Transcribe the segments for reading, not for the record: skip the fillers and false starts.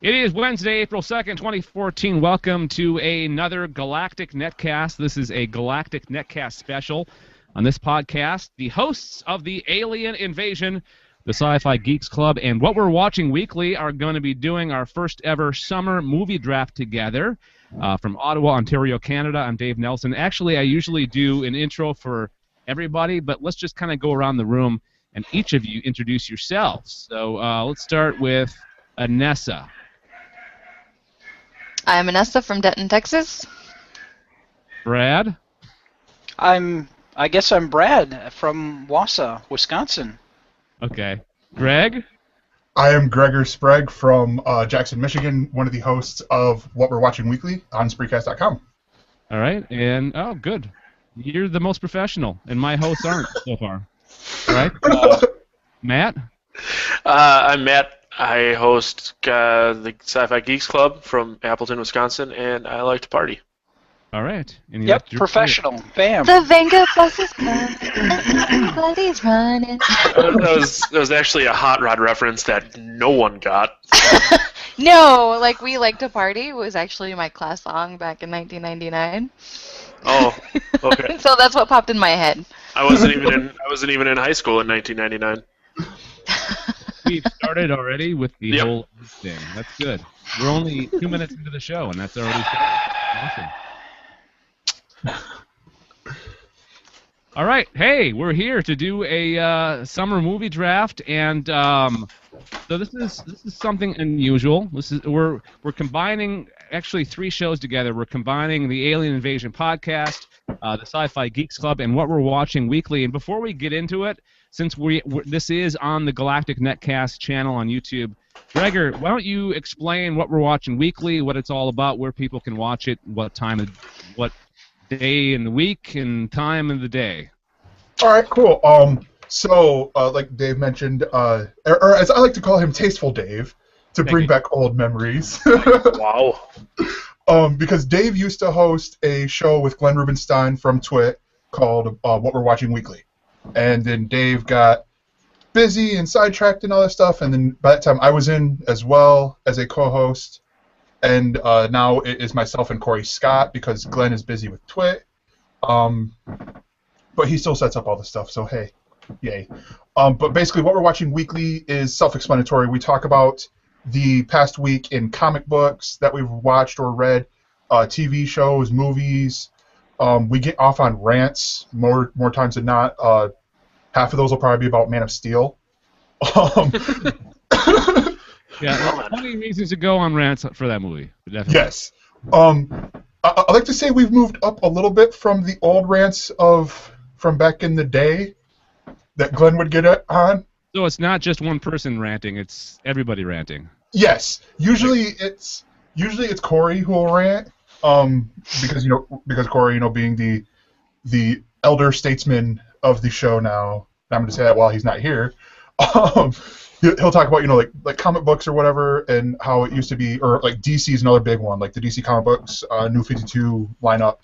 It is Wednesday, April 2nd, 2014. Welcome to another Galactic Netcast. This is a Galactic Netcast special. On this podcast, the hosts of the Alien Invasion, the Sci-Fi Geeks Club, and What We're Watching Weekly are going to be doing our first ever summer movie draft together. From Ottawa, Ontario, Canada, I'm Dave Nelson. Actually, I usually do an intro for everybody, but let's just kind of go around the room and each of you introduce yourselves. So let's start with Anessa. I'm Anessa from Denton, Texas. Brad? I guess I'm Brad from Wausau, Wisconsin. Okay. Greg? I am Gregor Sprague from Jackson, Michigan, one of the hosts of What We're Watching Weekly on Spreecast.com. All right, and oh, good. You're the most professional, and my hosts aren't so far. All right. Matt? I'm Matt. I host the Sci-Fi Geeks Club from Appleton, Wisconsin, and I like to party. All right. And Yep, professional. Bam. The Venga bus is coming. Everybody's running. That was actually a Hot Rod reference that no one got. No, like We Like to Party was actually my class song back in 1999. Oh, okay. So that's what popped in my head. I wasn't even in high school in 1999. We've started already with the whole thing. That's good. We're only 2 minutes into the show, and that's already started. Awesome. All right. Hey, we're here to do a summer movie draft, and so this is something unusual. We're combining actually 3 shows together. We're combining the Alien Invasion podcast, the Sci-Fi Geeks Club, and What We're Watching Weekly. And before we get into it, since this is on the Galactic Netcast channel on YouTube, Gregor, why don't you explain What We're Watching Weekly, what it's all about, where people can watch it, what day in the week and time of the day. All right, cool. So, like Dave mentioned, or as I like to call him, Tasteful Dave, to bring back old memories. Wow. Because Dave used to host a show with Glenn Rubenstein from Twit called What We're Watching Weekly. And then Dave got busy and sidetracked and all that stuff, and then by that time I was in as well as a co-host, and now it is myself and Corey Scott because Glenn is busy with Twit, but he still sets up all the stuff, so hey, yay. But basically what we're watching weekly is self-explanatory. We talk about the past week in comic books that we've watched or read, TV shows, movies. We get off on rants more times than not. Half of those will probably be about Man of Steel. Yeah, plenty of reasons to go on rants for that movie. Definitely. Yes. I like to say we've moved up a little bit from the old rants from back in the day that Glenn would get on. So it's not just one person ranting; it's everybody ranting. Yes. Usually it's Corey who will rant. Because Corey, being the elder statesman of the show now, I'm going to say that while he's not here, he'll talk about, like comic books or whatever, and how it used to be, or like DC is another big one, like the DC comic books, New 52 lineup,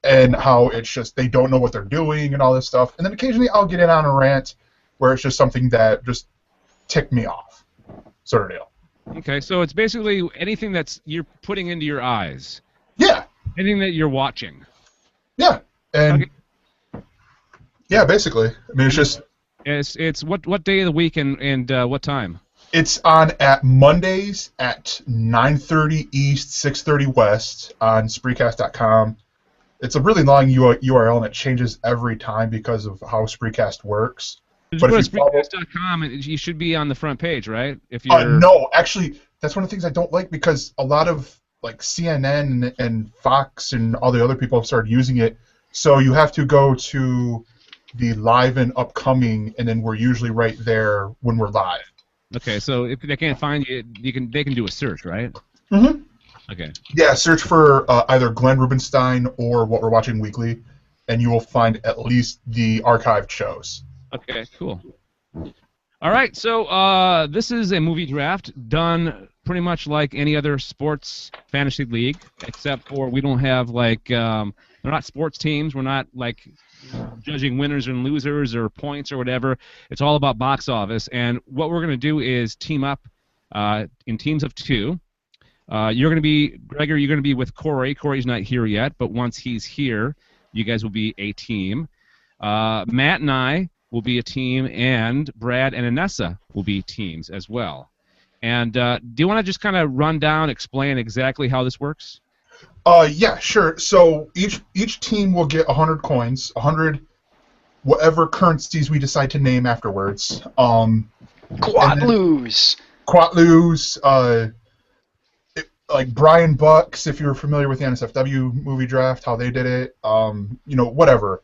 and how it's just, they don't know what they're doing and all this stuff. And then occasionally I'll get in on a rant where it's just something that just ticked me off, sort of deal. Okay, so it's basically anything you're putting into your eyes. Yeah. Anything that you're watching. Yeah. And okay. Yeah, basically. I mean, it's just. It's what day of the week and what time? It's on at Mondays at 9:30 East, 6:30 West on Spreecast.com. It's a really long URL and it changes every time because of how Spreecast works. But if you Spreecast.com, you should be on the front page, right? If no, actually, that's one of the things I don't like because a lot of like CNN and Fox and all the other people have started using it. So you have to go to the live and upcoming, and then we're usually right there when we're live. Okay, so if they can't find you, they can do a search, right? Mm-hmm. Okay. Yeah, search for either Glenn Rubenstein or What We're Watching Weekly, and you will find at least the archived shows. Okay, cool. All right, so this is a movie draft done pretty much like any other sports fantasy league, except for we don't have like they're not sports teams. We're not like judging winners and losers or points or whatever. It's all about box office, and what we're going to do is team up in teams of 2. You're going to be, Gregor, you're going to be with Corey. Corey's not here yet, but once he's here, you guys will be a team. Matt and I will be a team, and Brad and Anessa will be teams as well. And do you want to just kind of run down, explain exactly how this works? Yeah, sure. So each team will get 100 coins, 100 whatever currencies we decide to name afterwards. Quatloos. Quatloos, like Brian Bucks, if you're familiar with the NSFW movie draft, how they did it, whatever.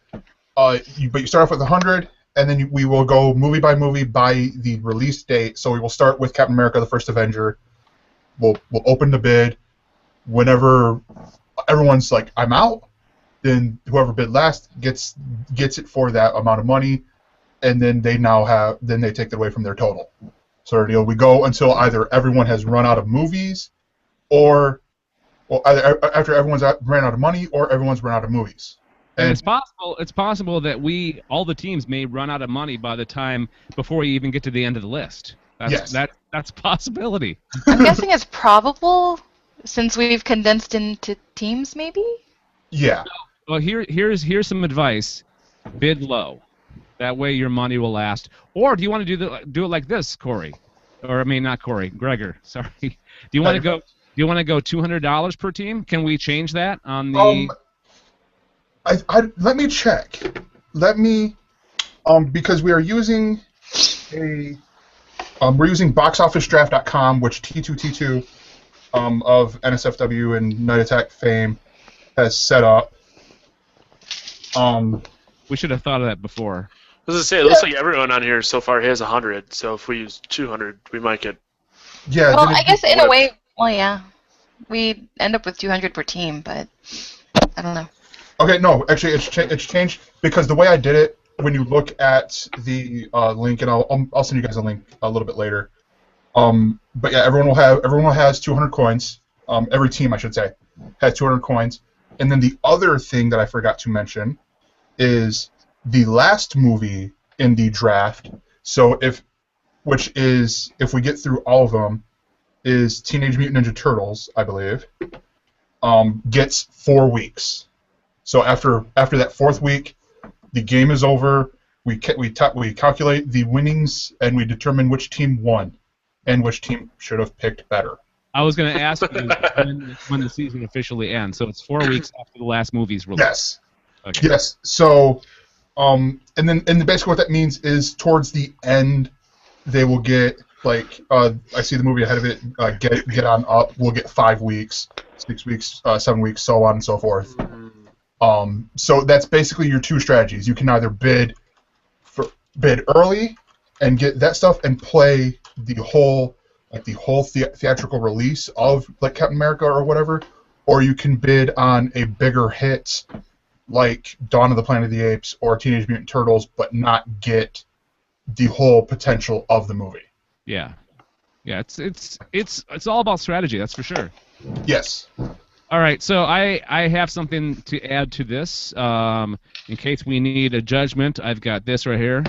But you start off with 100, and then we will go movie by the release date. So we will start with Captain America: The First Avenger. We'll open the bid. Whenever everyone's like, I'm out, then whoever bid last gets it for that amount of money, and then they take it away from their total. So we go until either everyone has run out of movies, or either after everyone's ran out of money, or everyone's run out of movies. And it's possible that all the teams may run out of money by the time before you even get to the end of the list. That's a possibility. I'm guessing it's probable, since we've condensed into teams, maybe? Yeah. Well, here's some advice. Bid low. That way your money will last. Or do you want to do it like this, Corey? Or I mean, not Corey, Gregor. Sorry. Do you want to go $200 per team? Can we change that on the? Let me check. Because we are using we're using boxofficedraft.com, which T2T2 of NSFW and Night Attack fame has set up. We should have thought of that before. I was gonna say, it looks like everyone on here so far has 100. So if we use 200, we might get. Yeah. Well, I guess in a way, yeah, we end up with 200 per team, but I don't know. Okay, no, actually, it's changed because the way I did it, when you look at the link, and I'll send you guys a link a little bit later. But yeah, everyone has 200 coins. Every team, I should say, has 200 coins. And then the other thing that I forgot to mention is the last movie in the draft. So if we get through all of them, is Teenage Mutant Ninja Turtles, I believe, gets 4 weeks. So after that 4th week, the game is over. We calculate the winnings, and we determine which team won and which team should have picked better. I was going to ask you when the season officially ends. So it's 4 weeks after the last movie's released. Yes. Okay. Yes. So, and basically what that means is towards the end, they will get I see the movie ahead of it. Get on up. We'll get 5 weeks, 6 weeks, 7 weeks, so on and so forth. So that's basically your 2 strategies. You can either bid early and get that stuff and play the whole theatrical release of like Captain America or whatever, or you can bid on a bigger hit like Dawn of the Planet of the Apes or Teenage Mutant Turtles, but not get the whole potential of the movie. Yeah. It's all about strategy. That's for sure. Yes. All right, so I have something to add to this. In case we need a judgment, I've got this right here.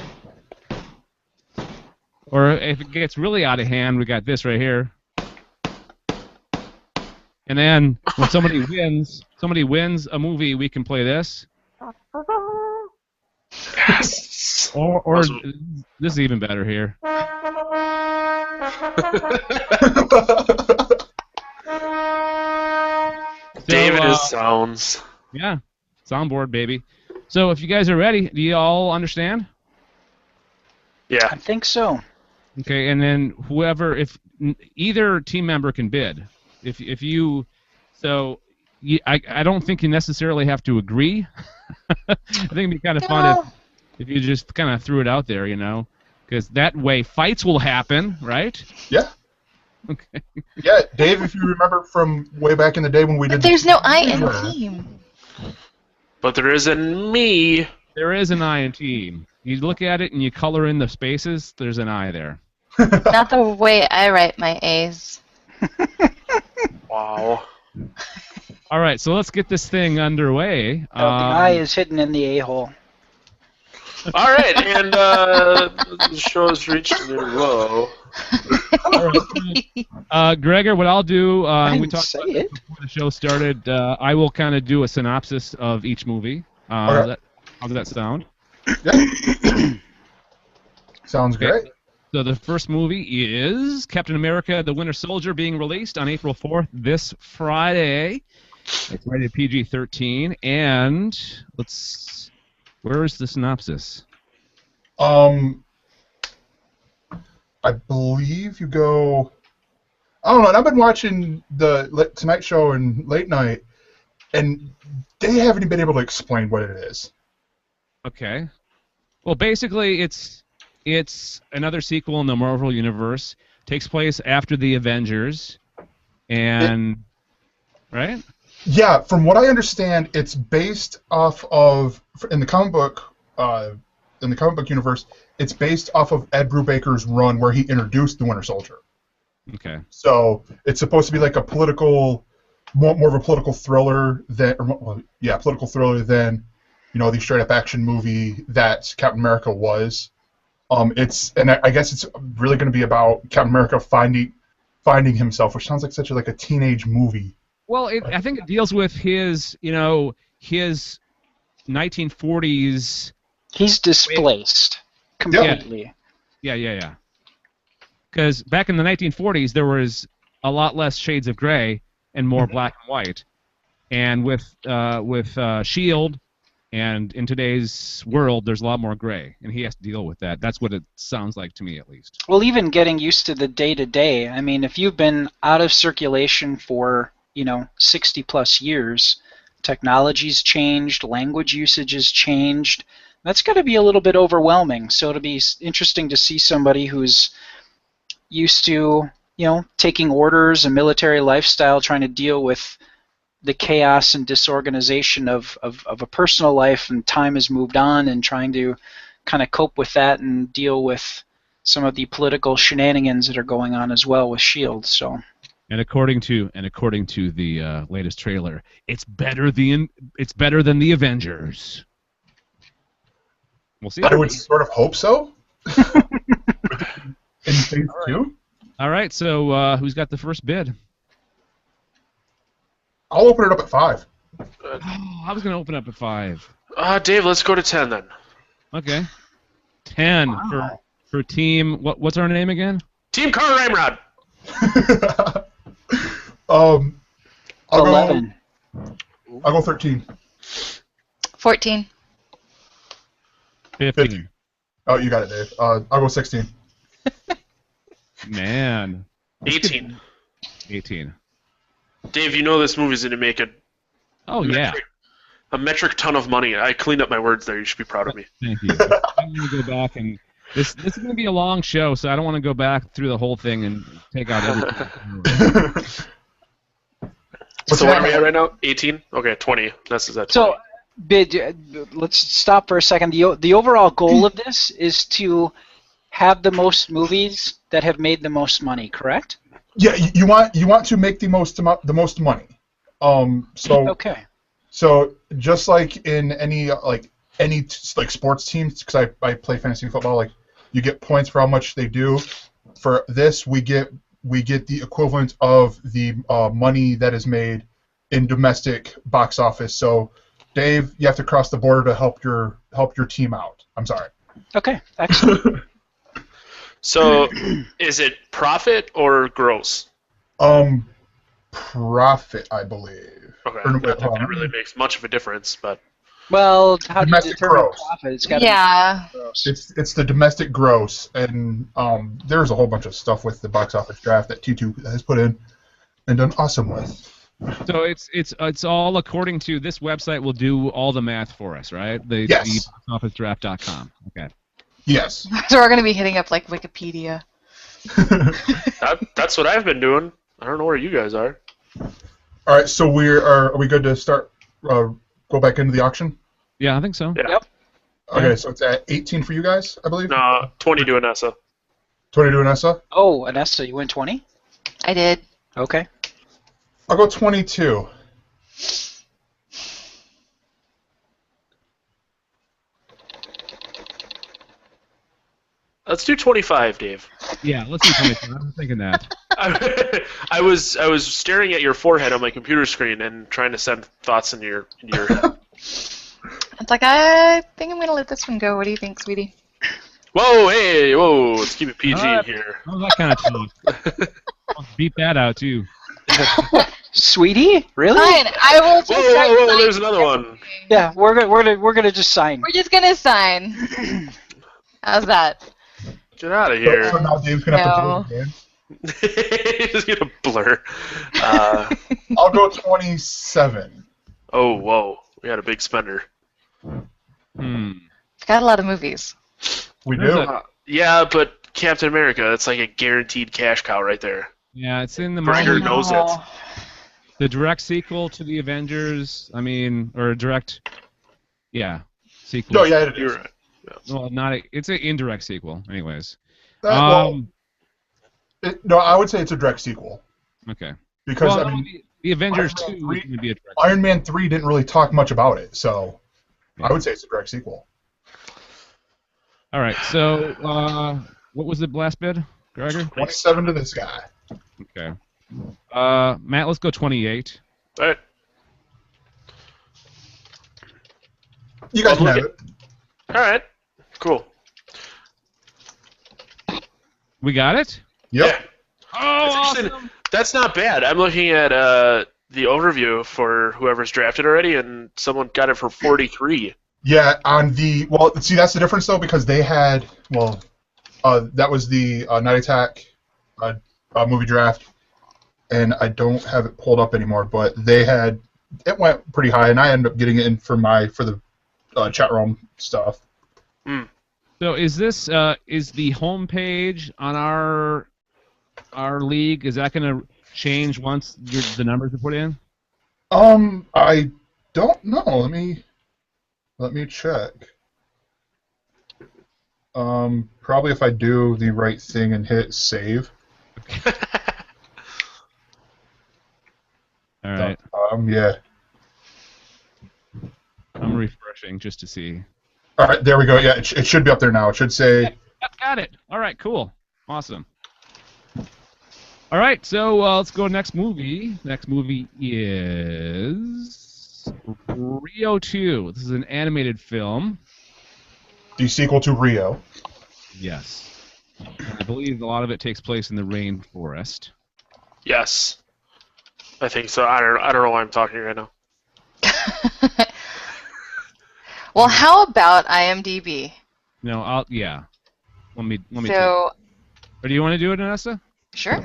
Or if it gets really out of hand, we got this right here. And then when somebody wins a movie, we can play this. Yes. Or this is even better here. David is sounds. Yeah, soundboard, baby. So if you guys are ready, do you all understand? Yeah. I think so. Okay, and then if either team member can bid. I don't think you necessarily have to agree. I think it'd be kind of fun if you just kind of threw it out there, because that way fights will happen, right? Yeah. Okay. Yeah, Dave, if you remember from way back in the day when we did. But there's no I in team. But there is in me. There is an I in team. You look at it and you color in the spaces. There's an I there. Not the way I write my A's. Wow. All right, so let's get this thing underway. The eye is hidden in the a-hole. All right, and the show has reached a new low. All Gregor, what I'll do, I we didn't talked say about this it. before the show started. I will kind of do a synopsis of each movie. Okay. How does that sound? Sounds Okay. great. So the first movie is Captain America: The Winter Soldier, being released on April 4th, this Friday. It's rated PG-13, and where is the synopsis? I believe you go. I don't know. And I've been watching the Tonight Show and Late Night, and they haven't even been able to explain what it is. Okay. Well, basically, it's another sequel in the Marvel Universe. Takes place after the Avengers, and right? Yeah, from what I understand, it's based off of in the comic book universe. It's based off of Ed Brubaker's run where he introduced the Winter Soldier. Okay. So it's supposed to be like a political, more of a political thriller political thriller than, the straight up action movie that Captain America was. I guess it's really going to be about Captain America finding himself, which sounds like such a teenage movie. Well, I think it deals with his 1940s. He's displaced completely. Yeah. Because back in the 1940s, there was a lot less shades of gray and more black and white. And with Shield, and in today's world, there's a lot more gray, and he has to deal with that. That's what it sounds like to me, at least. Well, even getting used to the day-to-day. I mean, if you've been out of circulation for 60 plus years, technology's changed, language usage has changed. That's got to be a little bit overwhelming. So it'll be interesting to see somebody who's used to, taking orders, a military lifestyle, trying to deal with the chaos and disorganization of a personal life, and time has moved on, and trying to kind of cope with that and deal with some of the political shenanigans that are going on as well with S.H.I.E.L.D. So. And according to the latest trailer, it's better than the Avengers. We'll see. I would sort of hope so. In phase 2? All right, so who's got the first bid? I'll open it up at 5. Oh, I was going to open up at 5. Dave, let's go to 10 then. Okay. 10 for team. What's our name again? Team Car Ramrod. I'll 11. I'll go 13. 14. 15. Oh, you got it, Dave. I'll go 16. Man. 18. 18. Dave, you know this movie's going to make a metric ton of money. I cleaned up my words there. You should be proud of me. Thank you. I'm going to go back and this is going to be a long show, so I don't want to go back through the whole thing and take out everything. So what are we at right now? 18? Okay, 20. This is at 20. So, let's stop for a second. The overall goal of this is to have the most movies that have made the most money, correct? Yeah, you want to make the most money. Okay. So just like in any sports teams, because I play fantasy football, like you get points for how much they do. For this, we get the equivalent of the money that is made in domestic box office. So, Dave, you have to cross the border to help your team out. I'm sorry. Okay, excellent. So, is it profit or gross? Profit, I believe. Okay, I don't think it really makes much of a difference, but... Well, how do you Domestic determine gross. profit? It's got Yeah. to be gross. It's the domestic gross, and there's a whole bunch of stuff with the box office draft that T2 has put in and done awesome with. So it's all according to this website. Will do all the math for us, right? Yes. The boxofficedraft.com. Okay. Yes. So we're going to be hitting up like Wikipedia. That's what I've been doing. I don't know where you guys are. All right, so are we good to start? Go back into the auction? Yeah, I think so. Yeah. Yep. Okay, so it's at 18 for you guys, I believe? No, 20 to Anessa. 20 to Anessa? Oh, Anessa, you win 20? I did. Okay. I'll go 22. Let's do 25, Dave. Yeah, let's do 27. I was thinking that. I was staring at your forehead on my computer screen and trying to send thoughts in your head. It's like, I think I'm going to let this one go. What do you think, sweetie? Whoa, hey, whoa, let's keep it PG Alright. here. How's that kind of talk? I'll beat that out, too. Sweetie, really? Fine, I will just Whoa, start whoa, whoa, signing there's another one. Yeah, we're gonna just sign. We're just going to sign. How's that? Get out of So here. now Dave's gonna have No. to do it again. Just gonna blur. I'll go 27. Oh, whoa, we had a big spender. Got a lot of movies. We There's do. a- Yeah, but Captain America, that's like a guaranteed cash cow right there. Yeah, it's in the Gregor Marvel. knows it. The direct sequel to the Avengers. I mean, or a direct, sequel. No, yeah, it You're is. right. Well, not it's an indirect sequel, anyways. Well, no, I would say it's a direct sequel Okay. because Well, I mean, the Avengers Iron 2 Man is 3 going to be a direct. Iron Man 3 didn't really talk much about it, so Yeah. I would say it's a direct sequel. All right. So, what was the last bid, Gregor? 27 to this guy. Okay. Matt, let's go 28. All right. You guys can Well, have look it. All right. Cool. We got it. Yep. Yeah. Oh, That's actually- That's not bad. I'm looking at the overview for whoever's drafted already, and someone got it for 43. Yeah, on the see that's the difference though because they had that was the Night Attack movie draft, and I don't have it pulled up anymore. But it went pretty high, and I ended up getting it in for the chat room stuff. So is this is the homepage on our league? Is that going to change once the numbers are put in? I don't know. Let me check. Probably if I do the right thing and hit save. All right. Yeah. I'm refreshing just to see. All right, there we go. Yeah, it should be up there now. It should say. Yep, got it. All right, cool. Awesome. All right, so let's go next movie. Next movie is Rio 2. This is an animated film. The sequel to Rio. Yes. I believe a lot of it takes place in the rainforest. Yes. I think so. I don't know why I'm talking right now. Well, how about IMDb? No, yeah. Let me. So, Or do you want to do it, Anessa? sure.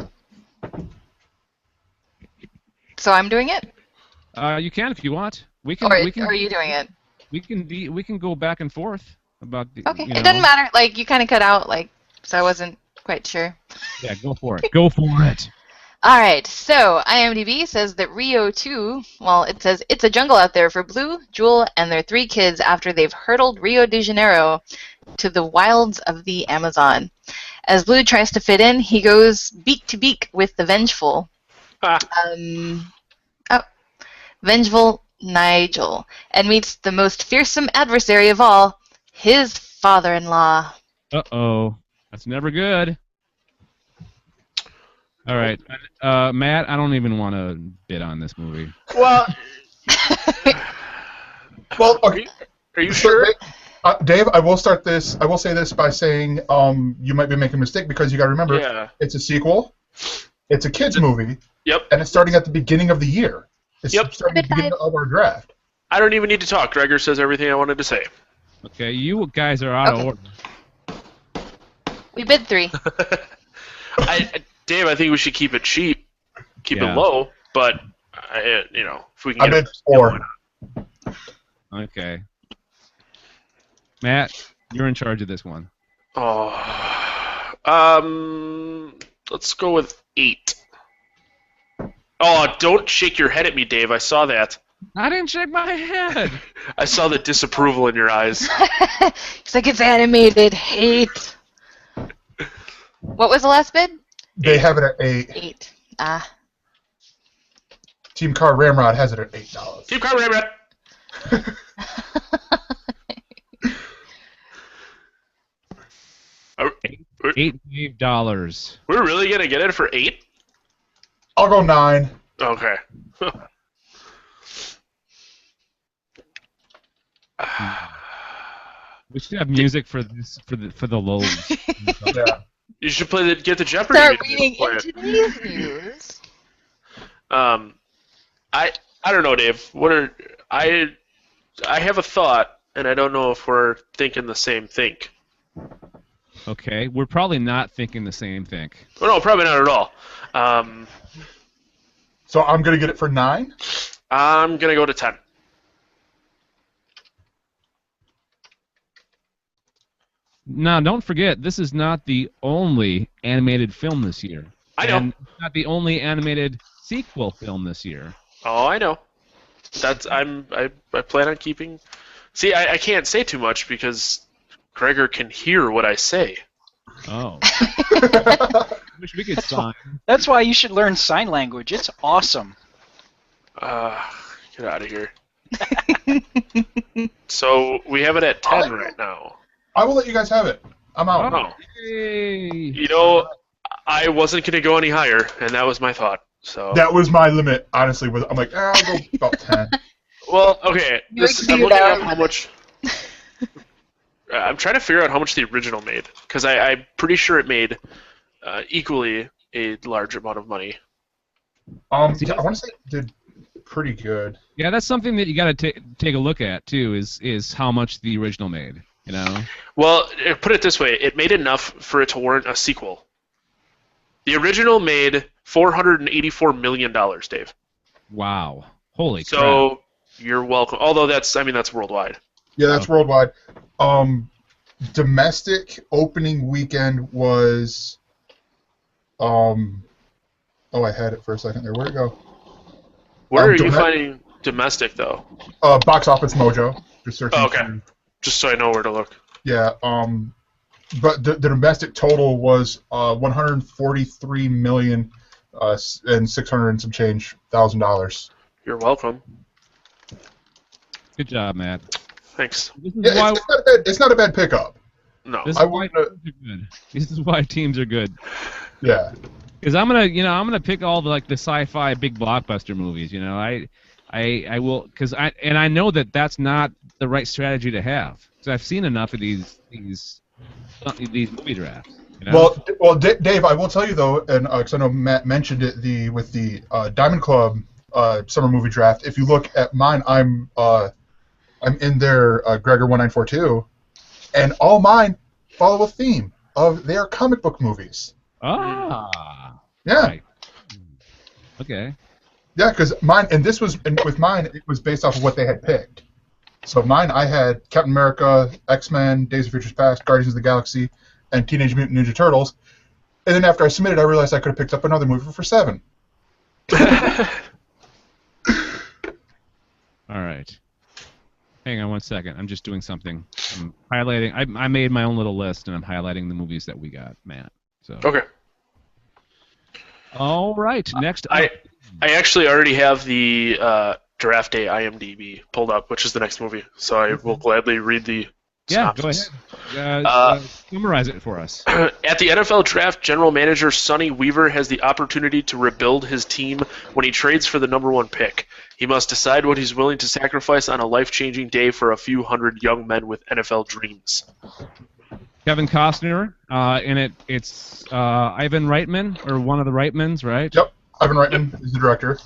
So I'm doing it? You can if you want. We can. Or we can. are you doing it? We can go back and forth about the. Okay, you it doesn't know. matter. Like, you kind of cut out, like, so I wasn't quite sure. Yeah, go for it. Go for it. All right, so IMDb says that Rio 2, well, it says it's a jungle out there for Blue, Jewel, and their 3 kids after they've hurtled Rio de Janeiro to the wilds of the Amazon. As Blue tries to fit in, he goes beak to beak with the vengeful. Vengeful Nigel, and meets the most fearsome adversary of all, his father-in-law. Uh-oh. That's never good. All right. Matt, I don't even want to bid on this movie. Well, Well, okay. are you sure? Dave, I will say this by saying you might be making a mistake because you got to remember Yeah. it's a sequel, it's a kids movie, Yep. and it's starting at the beginning of the year. It's Yep. starting at the beginning of our draft. I don't even need to talk. Gregor says everything I wanted to say. Okay, you guys are out of Okay. order. We bid 3. Dave, I think we should keep it cheap, keep Yeah. it low, but if we can I get bid it. 4. Okay. Matt, you're in charge of this one. Oh, let's go with 8. Oh, don't shake your head at me, Dave. I saw that. I didn't shake my head. I saw the disapproval in your eyes. He's like, it's animated. Hate. What was the last bid? They have it at 8. 8. Ah. Team Car Ramrod has it at $8. Team Car Ramrod. $8. We're really gonna get it for 8? I'll go 9. Okay. We should have music for this for the lobes. Yeah. You should get the Jeopardy. Start music reading to play in it. today's news. I don't know, Dave. I have a thought, and I don't know if we're thinking the same thing. Okay, we're probably not thinking the same thing. Well, no, probably not at all. So I'm gonna get it for 9. I'm gonna go to 10. Now, don't forget, this is not the only animated film this year. I know. And it's not the only animated sequel film this year. Oh, I know. I plan on keeping. See, I can't say too much because Gregor can hear what I say. Oh. I wish we could sign. That's why you should learn sign language. It's awesome. Get out of here. So we have it at 10 right now. I will let you guys have it. I'm out. Oh. Hey. You know, I wasn't going to go any higher, and that was my thought. So That was my limit, honestly. I'm like, I'll go about 10. Well, okay. You I'm exceeded looking our up how much. I'm trying to figure out how much the original made, because I'm pretty sure it made equally a large amount of money. I want to say it did pretty good. Yeah, that's something that you got to take a look at too. Is how much the original made. You know. Well, put it this way: it made enough for it to warrant a sequel. The original made $484 million, Dave. Wow. Holy crap. So you're welcome. Although that's worldwide. Yeah, that's worldwide. Domestic opening weekend was. Oh, I had it for a second there. Where'd it go? Where are you finding domestic though? Box Office Mojo. Just searching. Oh, okay. Just so I know where to look. Yeah. But the domestic total was 143 million and 600 and some change $1,000. You're welcome. Good job, Matt. Thanks. This is Yeah, why it's not a bad pickup. No. this I is why wouldn't have- teams are good. This is why teams are good. Yeah. Because I'm gonna pick all the the sci-fi big blockbuster movies. You know, I will because I know that that's not the right strategy to have. Because I've seen enough of these movie drafts. You know? Well, Dave, I will tell you though, and because I know Matt mentioned it, with the Diamond Club summer movie draft. If you look at mine, I'm in there, Gregor 1942, and all mine follow a theme of they are comic book movies. Ah. Yeah. Right. Okay. Yeah, because mine, and with mine, it was based off of what they had picked. So mine, I had Captain America, X-Men, Days of Future Past, Guardians of the Galaxy, and Teenage Mutant Ninja Turtles. And then after I submitted, I realized I could have picked up another movie for 7. All right. Hang on one second. I'm just doing something. I'm highlighting. I made my own little list, and I'm highlighting the movies that we got, Matt. So. Okay. All right. Next up. I actually already have the Draft Day IMDb pulled up, which is the next movie. So I will gladly read the synopsis. Go ahead. Summarize it for us. At the NFL Draft, general manager Sonny Weaver has the opportunity to rebuild his team when he trades for the #1 pick. He must decide what he's willing to sacrifice on a life-changing day for a few hundred young men with NFL dreams. Kevin Costner. In it, it's Ivan Reitman, or one of the Reitmans, right? Yep, Ivan Reitman is the director.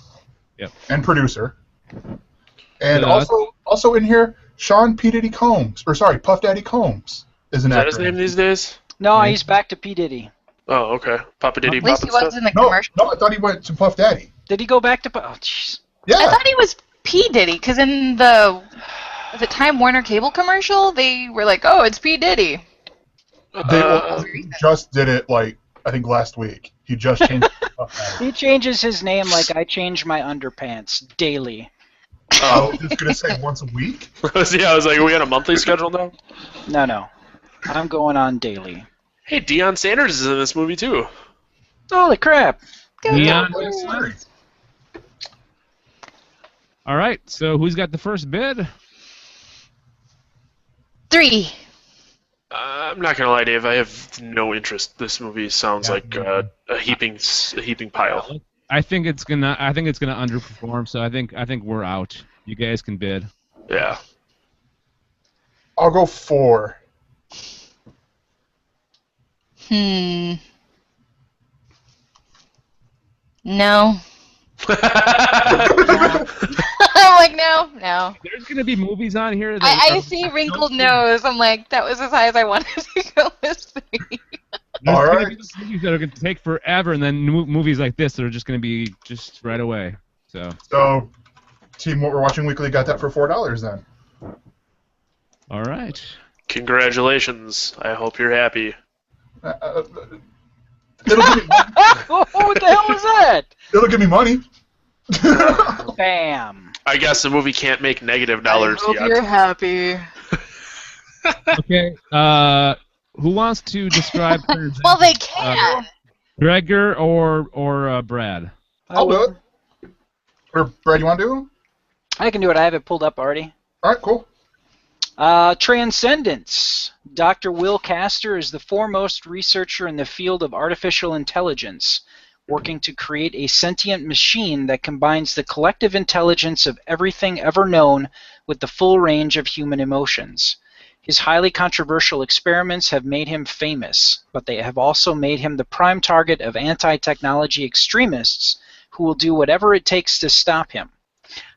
Yep. And producer. And Yeah. also in here, Sean P. Diddy Combs, or sorry, Puff Daddy Combs is an Is that actor. his name these days? No, Yeah. he's back to P. Diddy. Oh, okay. Papa Diddy, At least Papa he was stuff. in the No, commercial. no, I thought he went to Puff Daddy. Did he go back to? Oh, jeez. Yeah. I thought he was P. Diddy, because in the Time Warner cable commercial, they were like, "Oh, it's P. Diddy." He just did it, like, I think last week. He just changed it to Puff Daddy. He changes his name like I change my underpants daily. I was just going to say once a week. Yeah, I was like, are we on a monthly schedule now? No. I'm going on daily. Hey, Deion Sanders is in this movie too. Holy crap. Neon. Sorry. All right. So who's got the first bid? 3. I'm not gonna lie, Dave. I have no interest. This movie sounds like a heaping pile. I think it's gonna underperform. So I think we're out. You guys can bid. Yeah. I'll go 4. No. I'm like, no. There's gonna be movies on here. I see wrinkled nose. I'm like, that was as high as I wanted to go with 3. There's All gonna right. be movies that are gonna take forever, and then movies like this that are just gonna be just right away. So Team What We're Watching Weekly got that for $4 then. all right. Congratulations. I hope you're happy. It'll give me money. What the hell was that? It'll give me money. Bam. I guess the movie can't make negative dollars I hope yet. you're happy. Okay. Who wants to describe? Well, they can. Gregor or Brad? I'll do it. Or Brad, you want to do it? I can do it. I have it pulled up already. All right, cool. Transcendence. Dr. Will Castor is the foremost researcher in the field of artificial intelligence, working to create a sentient machine that combines the collective intelligence of everything ever known with the full range of human emotions. His highly controversial experiments have made him famous, but they have also made him the prime target of anti-technology extremists who will do whatever it takes to stop him.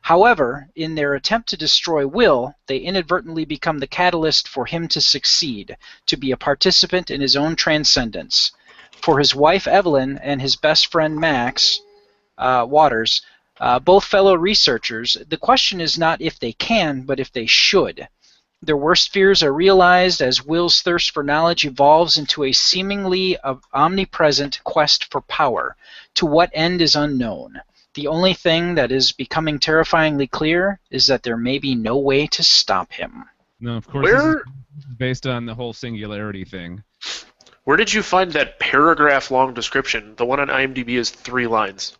However, in their attempt to destroy Will, they inadvertently become the catalyst for him to succeed, to be a participant in his own transcendence. For his wife Evelyn and his best friend Max Waters, both fellow researchers, the question is not if they can, but if they should. Their worst fears are realized as Will's thirst for knowledge evolves into a seemingly omnipresent quest for power. To what end is unknown. The only thing that is becoming terrifyingly clear is that there may be no way to stop him. No, of course. This is based on the whole singularity thing. Where did you find that paragraph-long description? The one on IMDb is 3 lines.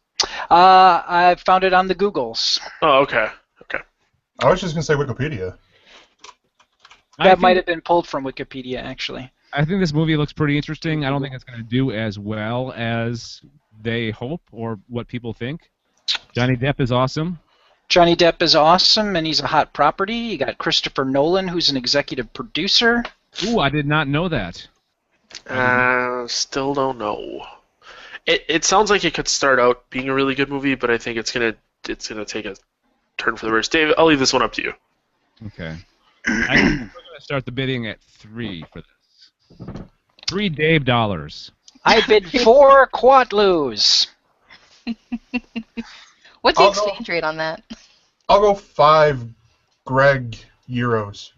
I found it on the Googles. Oh, okay. Okay. I was just going to say Wikipedia. That might have been pulled from Wikipedia, actually. I think this movie looks pretty interesting. I don't think it's going to do as well as they hope or what people think. Johnny Depp is awesome. Johnny Depp is awesome, and he's a hot property. You got Christopher Nolan, who's an executive producer. Ooh, I did not know that. Still don't know. It sounds like it could start out being a really good movie, but I think it's gonna take a turn for the worse. Dave, I'll leave this one up to you. Okay. I'm going to start the bidding at 3 for this. $3 Dave dollars. I bid 4 Quatloos. What's the exchange rate on that? I'll go 5 Greg euros.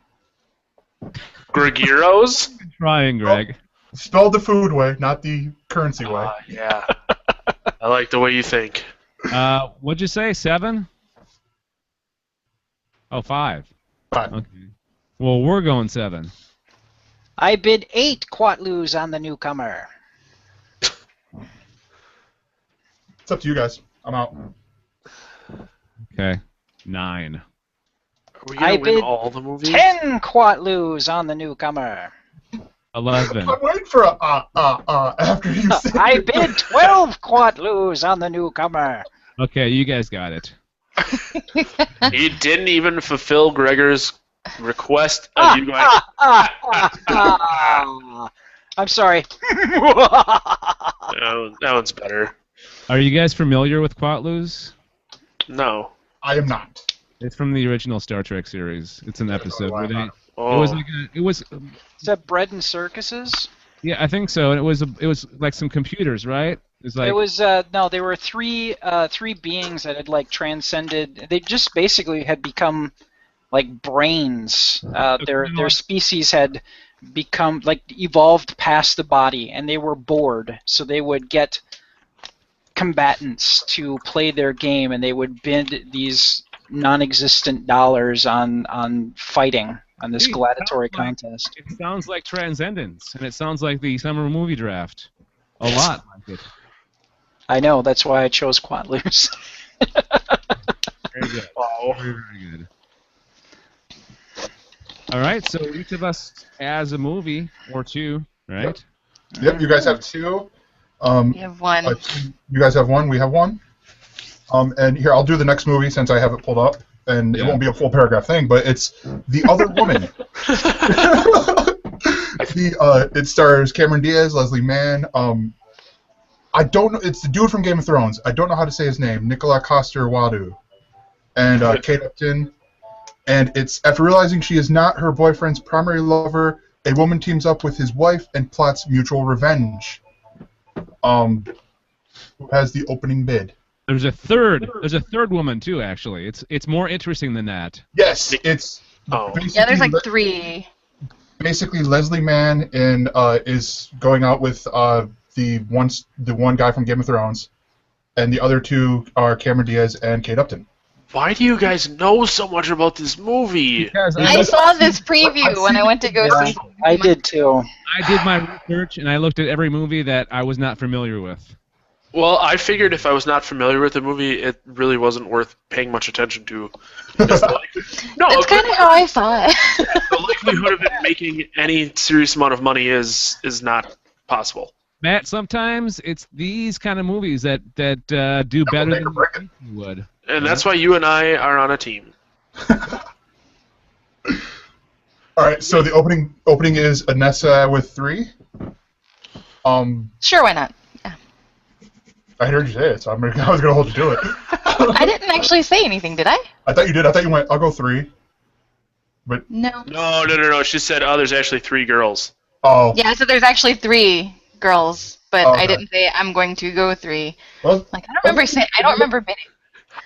Gregiros? Trying, Greg. Spelled the food way, not the currency way. Yeah. I like the way you think. What'd you say? 7? Oh, 5. 5. Okay. Well, we're going 7. I bid 8 Quatloos on the newcomer. It's up to you guys. I'm out. Okay. 9. Are we going I to win bid all the movies? 10 Quatloos on the newcomer. 11. I'm waiting for after you say I it. bid 12 Quatloos on the newcomer. Okay, you guys got it. He didn't even fulfill Gregor's request of you going. I'm sorry. That one's better. Are you guys familiar with Quatloos? No. I am not. It's from the original Star Trek series. It's an episode where they. Oh. It was. Is that bread and circuses? Yeah, I think so. And it was like some computers, right? It was no. There were three beings that had like transcended. They just basically had become like brains. Their species had become like evolved past the body, and they were bored. So they would get combatants to play their game, and they would bid these non-existent dollars on fighting on this gladiatory contest. It sounds like Transcendence, and it sounds like the summer movie draft. A lot like it. I know, that's why I chose Quatloos. Very good. Wow. Very, very good. All right, so each of us has a movie or two, right? Yep, you guys have two. We have one. You guys have one. We have one. And here, I'll do the next movie since I have it pulled up, and it Yeah. won't be a full paragraph thing, but it's The Other Woman. It stars Cameron Diaz, Leslie Mann. I don't know. It's the dude from Game of Thrones. I don't know how to say his name. Nicola Coster-Waldau, and Kate Upton. And it's after realizing she is not her boyfriend's primary lover, a woman teams up with his wife and plots mutual revenge. Who has the opening bid? There's a third woman too. Actually, it's more interesting than that. Yes, it's Oh. Yeah, there's like 3. basically Leslie Mann is going out with the one guy from Game of Thrones, and the other two are Cameron Diaz and Kate Upton. Why do you guys know so much about this movie? Because I saw this preview when I went to go see. I did too. I did my research and I looked at every movie that I was not familiar with. Well, I figured if I was not familiar with the movie, it really wasn't worth paying much attention to. That's That's kind of how I thought. the likelihood of it making any serious amount of money is not possible. Matt, sometimes it's these kind of movies that do better than you would. And that's why you and I are on a team. All right, so the opening is Anessa with 3. Sure, why not? I heard you say it, so I was gonna hold you to it. I didn't actually say anything, did I? I thought you did. I thought you went. I'll go 3. But No. No. She said, there's actually 3 girls. oh, Yeah, so there's actually 3 girls, but Okay. I didn't say I'm going to go 3. well, Like I don't remember bidding.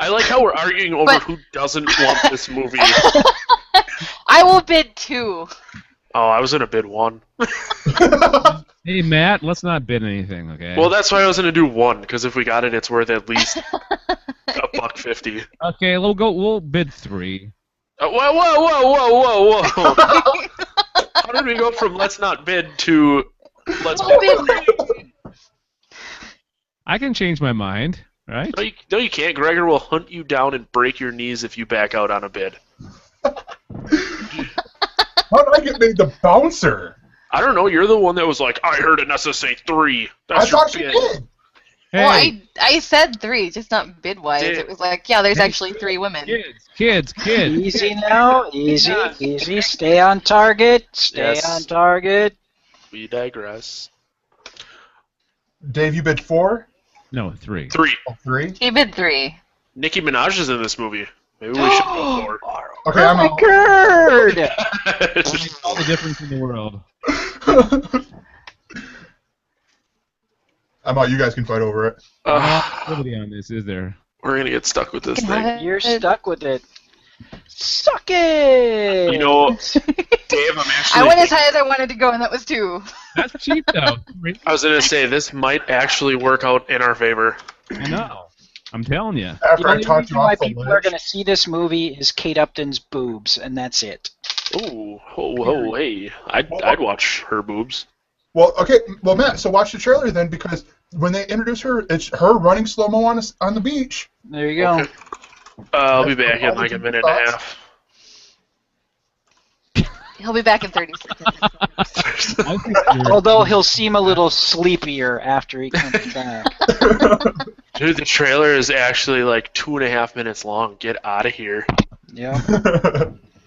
I like how we're arguing over But- who doesn't want this movie. I will bid 2. Oh, I was gonna bid 1. Hey Matt, let's not bid anything, okay? Well, that's why I was gonna do 1, because if we got it, it's worth at least $1.50. Okay, we'll bid 3. Whoa! How did we go from let's not bid to let's bid? I can change my mind, right? No, you can't. Gregor will hunt you down and break your knees if you back out on a bid. how did I get made the bouncer? I don't know. You're the one that was like, I heard Anessa say 3. I That's your thought she bid. did. Well, Hey, I said 3, just not bid wise. Did- It was like, yeah, there's actually 3 women. kids. Easy now, easy. Stay on target. Stay Yes. on target. We digress. Dave, you bid 4. No, 3. 3. Oh, 3. He bid 3. Nicki Minaj is in this movie. Maybe we should go 4. Okay, I'm out. Good. All the difference in the world. I'm out. You guys can fight over it. Nobody on this, is there? We're gonna get stuck with this Can thing. have You're it. stuck with it. Suck it. You know, Dave, I'm actually. I went as high as I wanted to go, and that was 2. That's cheap though. I was gonna say this might actually work out in our favor. I know. I'm telling you. The After I only talked reason you why off the people are ledge. going to see this movie is Kate Upton's boobs, and that's it. Ooh, oh, hey, I'd watch her boobs. Well, okay. Well, Matt, so watch the trailer then, because when they introduce her, it's her running slow-mo on the beach. There you go. Okay. I'll be back in like a minute and a half. He'll be back in 30 seconds. I think you're- Although he'll seem a little sleepier after he comes back. Dude, the trailer is actually like 2.5 minutes long. Get out of here. Yeah.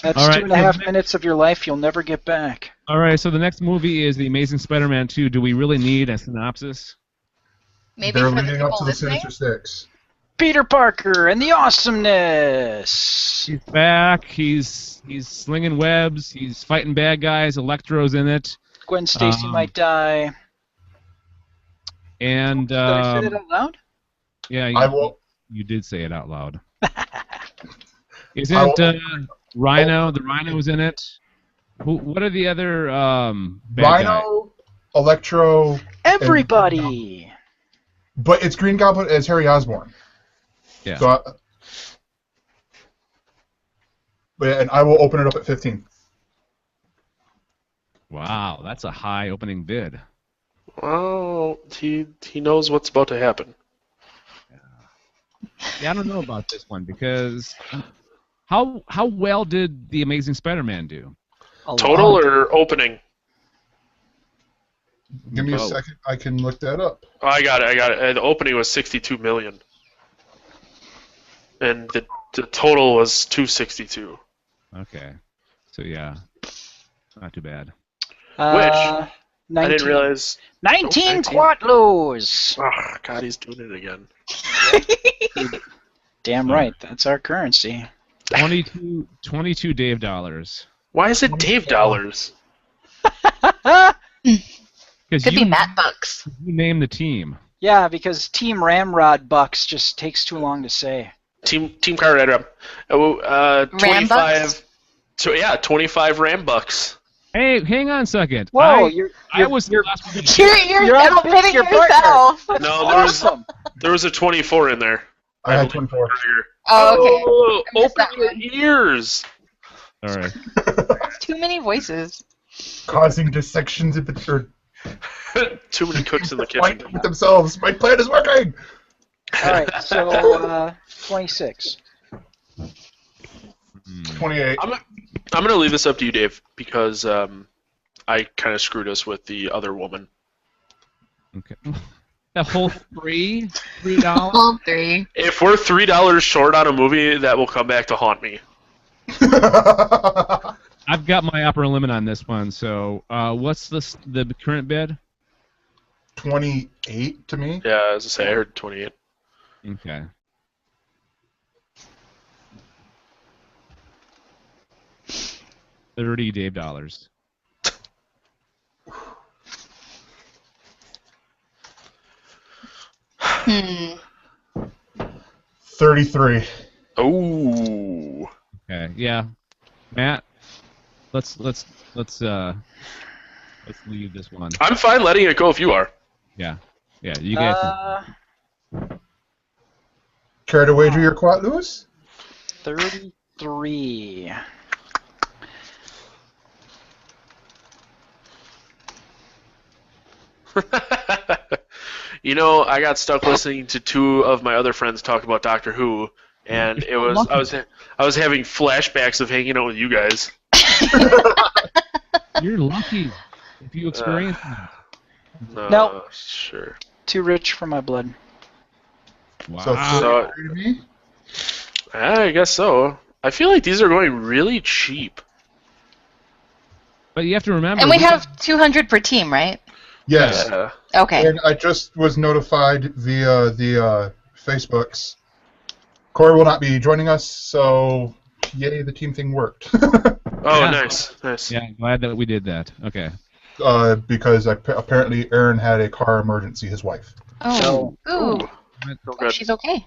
That's All right, 2.5 so- minutes of your life you'll never get back. All right, so the next movie is The Amazing Spider-Man 2. Do we really need a synopsis? Maybe They're for the leading up people to the listening. Sinister Six. Peter Parker and the awesomeness. He's back. He's slinging webs. He's fighting bad guys. Electro's in it. Gwen Stacy Um, might die. And Did I say that out loud? yeah, I will. you did say it out loud. I Isn't will- Rhino? The Rhino's in it. What are the other bad guys? Rhino, Electro, Everybody. but it's Green Goblin as Harry Osborn. Yeah. So, and I will open it up at 15. Wow, that's a high opening bid. Well, he knows what's about to happen. Yeah, I don't know about this one because how well did The Amazing Spider-Man do? Total lot. or opening? Give me a Both. second. I can look that up. Oh, I got it. The opening was 62 million, and the total was 262. Okay. So yeah, not too bad. I 19, didn't realize. 19 19. Quatlos! Oh, God, he's doing it again. Damn right, that's our currency. 22 Dave dollars. Why is it Dave dollars? Because Could be Matt Bucks. you named the team. Yeah, because Team Ramrod Bucks just takes too long to say. Team Car Ram. 25. Bucks? So yeah, 25 Ram Bucks. Hey, hang on a second. Whoa, I was the last one. You're outbidding your partner. yourself. No, Awesome. there was a 24 in there. I had believe 24. earlier. Oh, okay. Oh, I missed open that your one. ears. All right. That's too many voices. Causing dissections in the Too many cooks in the fight kitchen. with themselves. My plan is working. All right, so 26. 28. I'm gonna leave this up to you, Dave, because I kind of screwed us with the other woman. Okay. The whole $3? All three. If we're $3 short on a movie, that will come back to haunt me. I've got my upper limit on this one. So, what's the current bid? 28 to me. Yeah, as I say, I heard 28. Okay. $30 Dave dollars. Hmm. 33. Oh. Okay. Yeah. Matt, let's leave this one. I'm fine letting it go if you are. Yeah. Yeah. You guys. Care to wager your quat, Lewis? 33. You know, I got stuck listening to two of my other friends talk about Doctor Who, and I was having flashbacks of hanging out with you guys. You're lucky if you experience that. No. Sure. Too rich for my blood. Wow. So So- 33 to me? I guess so. I feel like these are going really cheap. But you have to remember. And we have 200 per team, right? Yes. Yeah. Okay. And I just was notified via the Facebooks. Corey will not be joining us, so yay, the team thing worked. Oh, Yeah. nice. Yeah, glad that we did that. Okay. Because apparently Aaron had a car emergency, his wife. Oh. Ooh. Oh, Hope good. she's okay.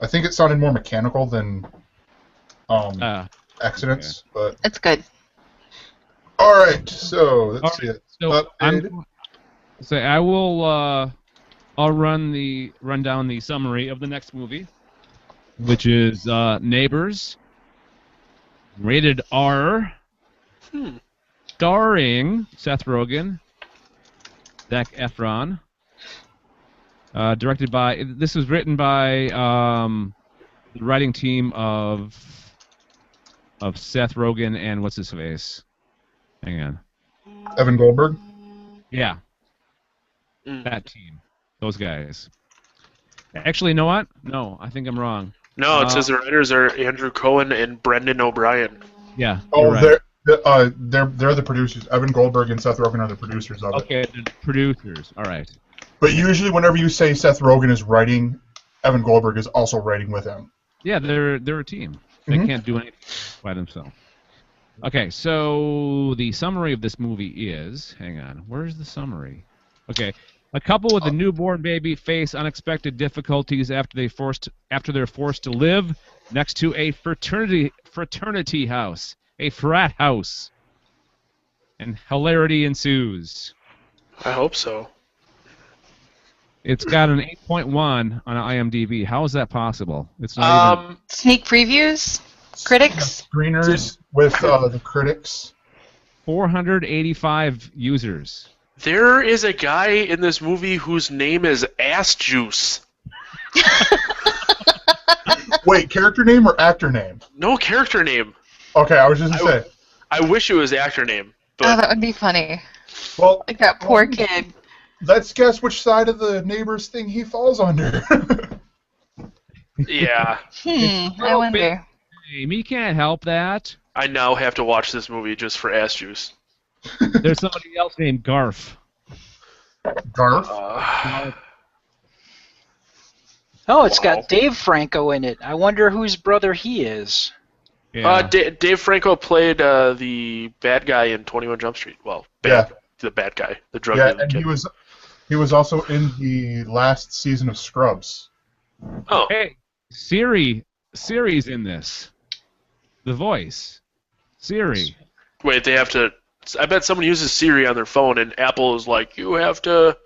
I think it sounded more mechanical than accidents, but That's good. all right. So let's see it. So Updated. I will. I'll run down the summary of the next movie, which is Neighbors, rated R, starring Seth Rogen, Zac Efron. Directed by. This was written by the writing team of Seth Rogen and what's his face. Hang on. Evan Goldberg. Yeah. That team. Those guys. Actually, you know what? No, I think I'm wrong. No, it says the writers are Andrew Cohen and Brendan O'Brien. Yeah. Oh, you're right. they're the producers. Evan Goldberg and Seth Rogen are the producers of it. Okay, the producers. All right. But usually, whenever you say Seth Rogen is writing, Evan Goldberg is also writing with him. Yeah, they're a team. They can't do anything by themselves. Okay, so the summary of this movie is... Hang on. Where's the summary? Okay. A couple with a newborn baby face unexpected difficulties after they're forced to live next to a fraternity house, a frat house, and hilarity ensues. I hope so. It's got an 8.1 on IMDb. How is that possible? It's not even. Sneak previews? Critics? Screeners with the critics. 485 users. There is a guy in this movie whose name is Ass Juice. Wait, character name or actor name? No character name. Okay, I was just gonna say. I wish it was actor name, Oh, but that would be funny. Well, Like that poor kid. let's guess which side of the neighbor's thing he falls under. yeah, I wonder. Name. He can't help that. I now have to watch this movie just for ass juice. There's somebody else named Garf. Garf? Oh, it's Wow. got Dave Franco in it. I wonder whose brother he is. Yeah. Dave Franco played the bad guy in 21 Jump Street. Well, the bad guy, the drug Yeah, dealing and kid. he was also in the last season of Scrubs. Oh, Hey, Siri's in this. The voice. Siri. wait, they have to. I bet someone uses Siri on their phone, and Apple is like, you have to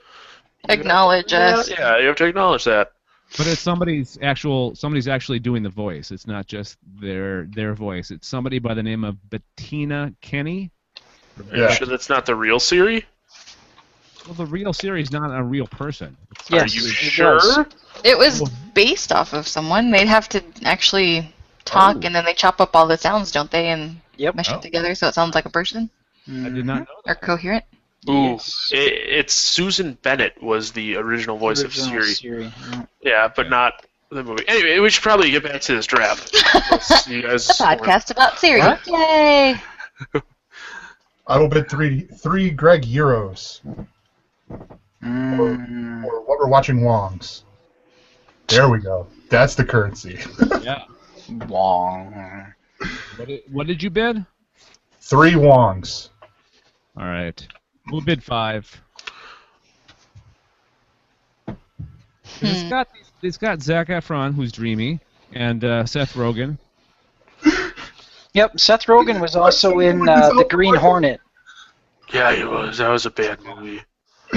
Acknowledge us. Yeah, you have to acknowledge that. But it's somebody's actually doing the voice. It's not just their voice. It's somebody by the name of Bettina Kenny. Are you sure that's not the real Siri? Well, the real Siri's not a real person. Are Yes, you it sure? was. It was based off of someone. They'd have to actually talk, and then they chop up all the sounds, don't they, and Yep. mesh Oh. it together so it sounds like a person I did not know or coherent. Ooh, Yes. it's Susan Bennett was the original voice of Original Siri. Yeah. Yeah, but not the movie. Anyway, we should probably get back to this draft. Unless you guys Podcast about Siri. What? Yay! I will bid three Greg euros Mm, for what we're watching Wongs. There we go. That's the currency. Yeah. Wong. What did you bid? 3 Wongs. All right. We'll bid 5. It's got Zac Efron, who's dreamy, and Seth Rogen. Yep, Seth Rogen was also in The Green Hornet. Yeah, he was. That was a bad movie.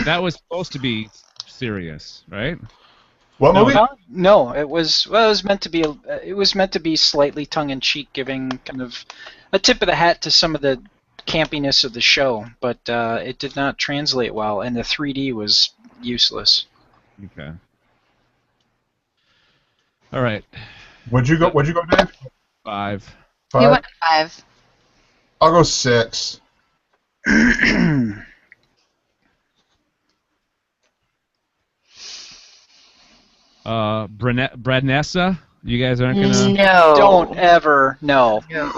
That was supposed to be serious, right? What No, movie? No, it was meant to be. It was meant to be slightly tongue-in-cheek, giving kind of a tip of the hat to some of the campiness of the show, but it did not translate well, and the 3D was useless. Okay. All right. What'd you go, Dave? 5. You 5? went 5. I'll go 6. Bradnessa, you guys aren't gonna. No. Don't ever. No. No.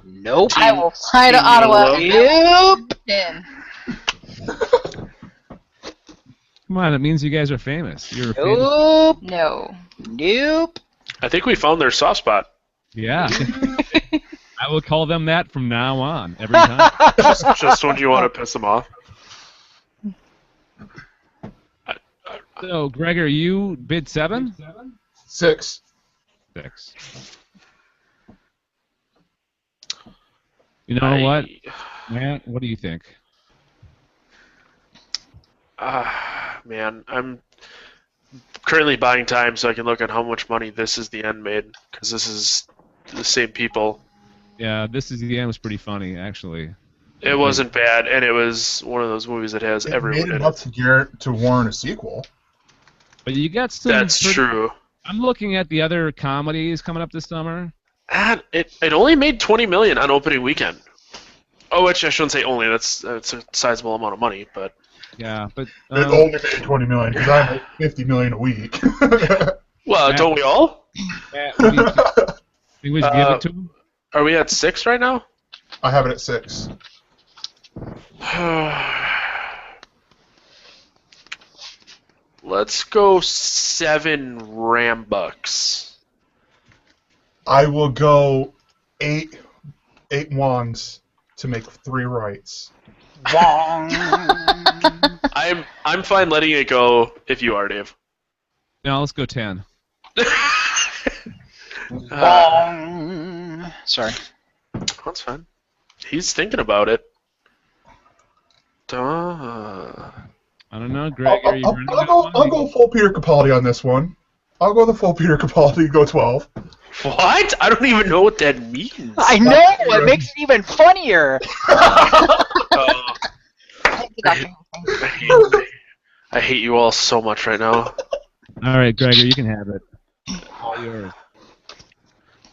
Nope. I will fly to Team Ottawa. Yellow. In. Come on, it means you guys are famous. You're a famous. Nope. No. Nope. I think we found their soft spot. Yeah. I will call them that from now on, every time. Just when you want to piss them off. So, Gregor, you bid 7? 6. 6. You know what, Matt? What do you think? Man, I'm currently buying time so I can look at how much money This Is the End made, because this is the same people. Yeah, This Is the End was pretty funny, actually. It wasn't bad, and it was one of those movies that has It everyone made in enough it. to warrant a sequel. But you got some. That's true. I'm looking at the other comedies coming up this summer. And it only made $20 million on opening weekend. Oh, which I shouldn't say only. That's a sizable amount of money, but Yeah, but It only made $20 million because I make $50 million a week. well, Matt- don't we all? Matt, what do you think? Think we should give it to him? Are we at 6 right now? I have it at 6. Let's go 7 Rambucks. I will go 8 Wongs to make 3 rights. Wong. I'm fine letting it go if you are, Dave. No, let's go 10. Wong. Sorry. That's fine. He's thinking about it. Duh. I don't know, Gregor. You running out of I'll money? go full Peter Capaldi on this one. I'll go the full Peter Capaldi, go 12. What? I don't even know what that means. I know. It makes it even funnier. I hate you all so much right now. All right, Gregor, you can have it. All yours.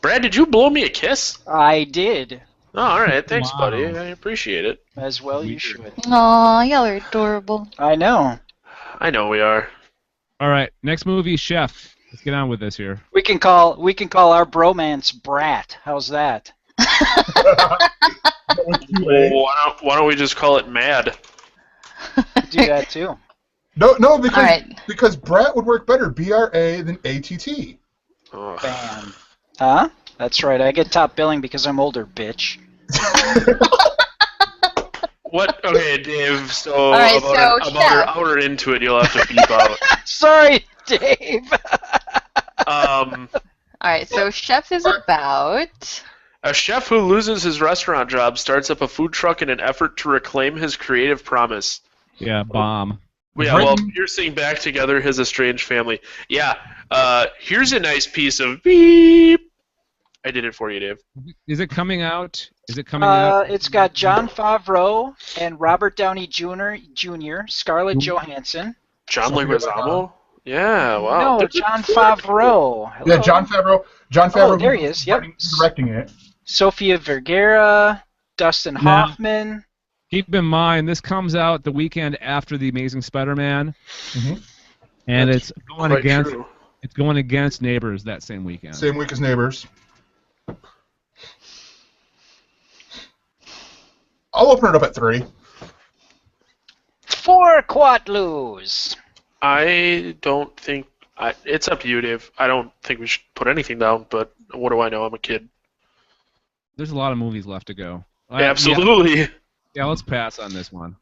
Brad, did you blow me a kiss? I did. Oh, all right. Thanks, Wow. buddy. I appreciate it. As well, you We should. Aw, y'all are adorable. I know. I know we are. All right, next movie, Chef. Let's get on with this here. We can call our bromance Brat. How's that? With two A. Why don't we just call it Mad? Do that too. No, because All right. because Brat would work better, BRA than ATT. Ugh. Bam. Huh? That's right. I get top billing because I'm older, bitch. What? Okay, Dave. So All right, about so an Chef. hour into it, you'll have to beep out. Sorry, Dave. Um, All right, so Chef is about. a chef who loses his restaurant job starts up a food truck in an effort to reclaim his creative promise. Yeah, bomb. Yeah, well, piercing back together his estranged family. Yeah. Here's a nice piece of beep. I did it for you, Dave. Is it coming out? Is it coming out? It's got Jon Favreau and Robert Downey Jr., Scarlett Johansson. John Sophia Leguizamo? Yeah, wow. No, Jon Favreau. Hello. Yeah, Jon Favreau. Jon Favreau. there he is, yep. Directing it. Sofia Vergara, Dustin Now- Hoffman. Keep in mind, this comes out the weekend after The Amazing Spider-Man, Mhm. and That's it's going quite against true. it's going against Neighbors that same weekend. Same week as Neighbors. I'll open it up at 3. 4 Quatloos. I don't think... it's up to you, Dave. I don't think we should put anything down, but what do I know? I'm a kid. There's a lot of movies left to go. Absolutely. Yeah, let's pass on this one.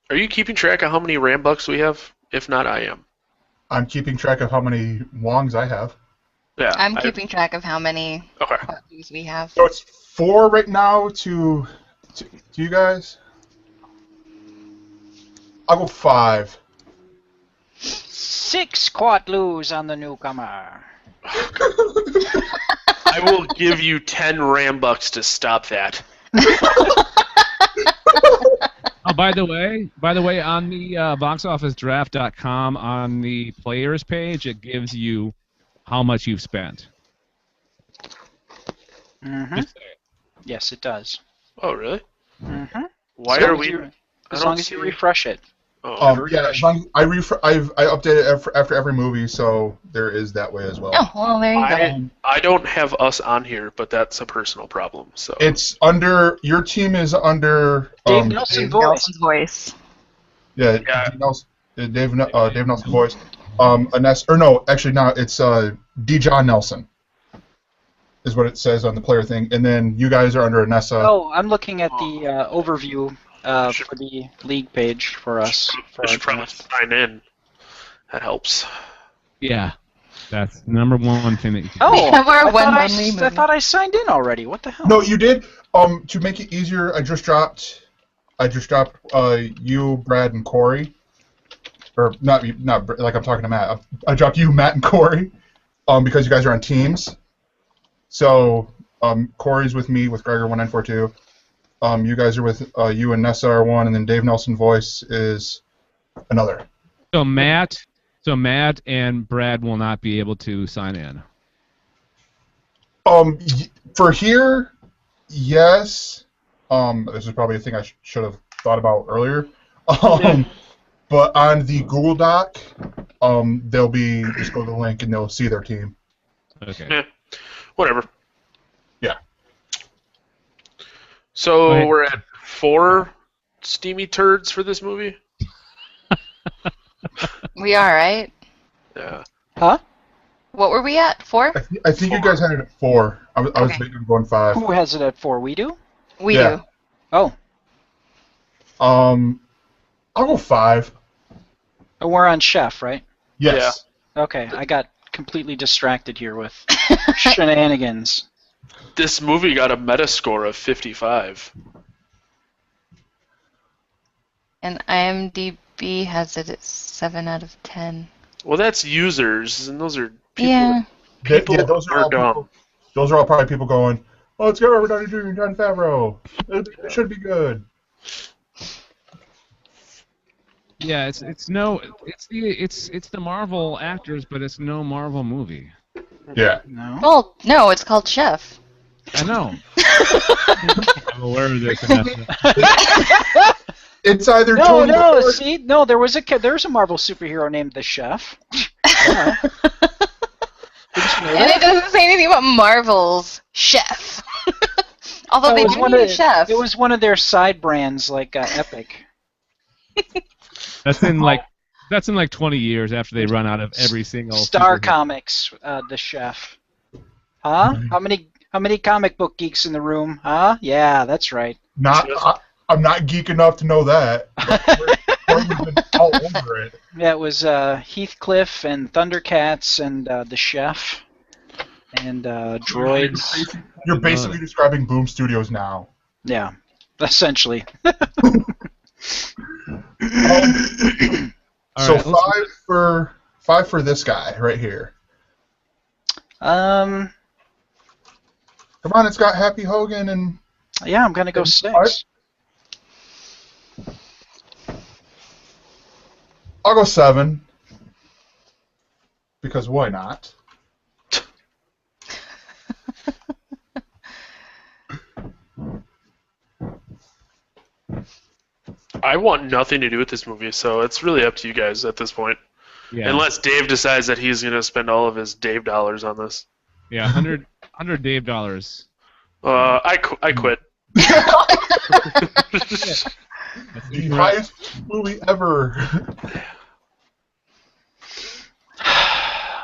Are you keeping track of how many Rambucks we have? If not, I am. I'm keeping track of how many Wongs I have. Yeah. I'm keeping track of how many Okay. qualities we have. So it's 4 right now to you guys. I'll go 5. 6 Quatloos on the newcomer. I will give you 10 Rambucks to stop that. Oh, by the way, on the boxofficedraft.com on the players page, it gives you how much you've spent. Mm-hmm. Just say it. Yes, it does. Oh, really? Mm-hmm. Why As long are as we... you- I As don't long as you see- refresh it. Oh, Yeah, as long I update it after every movie, so there is that way as well. Oh, well, there you go. I don't have us on here, but that's a personal problem. So It's under your team is under Dave Nelson Dave- voice. Nelson's voice. Yeah, Yeah. Dave Nelson voice. Anessa, or no, actually no, it's D. John Nelson is what it says on the player thing, and then you guys are under Anessa. Oh, I'm looking at the overview for the league page for us. For I our should probably draft. sign in. That helps. Yeah, that's the number one thing that you can Oh, We have our I, one thought monthly I movie. thought I signed in already. What the hell? No, you did. To make it easier, I just dropped you, Brad, and Corey. Or not like I'm talking to Matt. I dropped you, Matt, and Corey, because you guys are on teams. So Corey's with me with Gregor 1942. You guys are with you and Nessa are one, and then Dave Nelson voice is another. So Matt and Brad will not be able to sign in. For here, yes. This is probably a thing I should have thought about earlier. But on the Google Doc, they'll be just go to the link and they'll see their team. Okay. Yeah. Whatever. Yeah. So Wait. we're at 4 steamy turds for this movie? We are, right? Yeah. Huh? What were we at? 4? I think you guys had it at 4. I was Okay. thinking of going 5. Who has it at 4? We do? We Yeah. do. Oh, I'll go 5. we're on Chef, right? Yes. Okay, I got completely distracted here with shenanigans. This movie got a Metascore of 55. And IMDb has it at 7 out of 10. Well, that's users, and those are people. Yeah. People Those are all dumb. people. Those are all probably people going, "Oh, let's go Robert Downey Jr. and Jon Favreau. It should be good." Yeah, it's the Marvel actors, but it's no Marvel movie. Yeah. No? Well, no, it's called Chef. I know. I'm aware of this. Anessa. It's either No, Tony no, or... see, no, there was a Marvel superhero named the Chef. Yeah. Didn't you know And it that? doesn't say anything about Marvel's chef. Although No, they it was do one need a of chef. it was one of their side brands, like Epic. That's in like 20 years after they run out of every single Star superhero. Comics, the Chef. Huh? How many comic book geeks in the room? Huh? Yeah, that's right. I'm not geek enough to know that. But we've been all over it. Yeah, it was Heathcliff and Thundercats and the Chef and droids. You're basically describing Boom Studios now. Yeah, essentially. All So right, five for this guy right here. Come on, it's got Happy Hogan and... Yeah, I'm gonna go 6. I'll go 7. Because why not? I want nothing to do with this movie, so it's really up to you guys at this point. yeah, Unless Dave decides that he's going to spend all of his Dave dollars on this. yeah, 100 Dave dollars. I quit. The highest movie ever.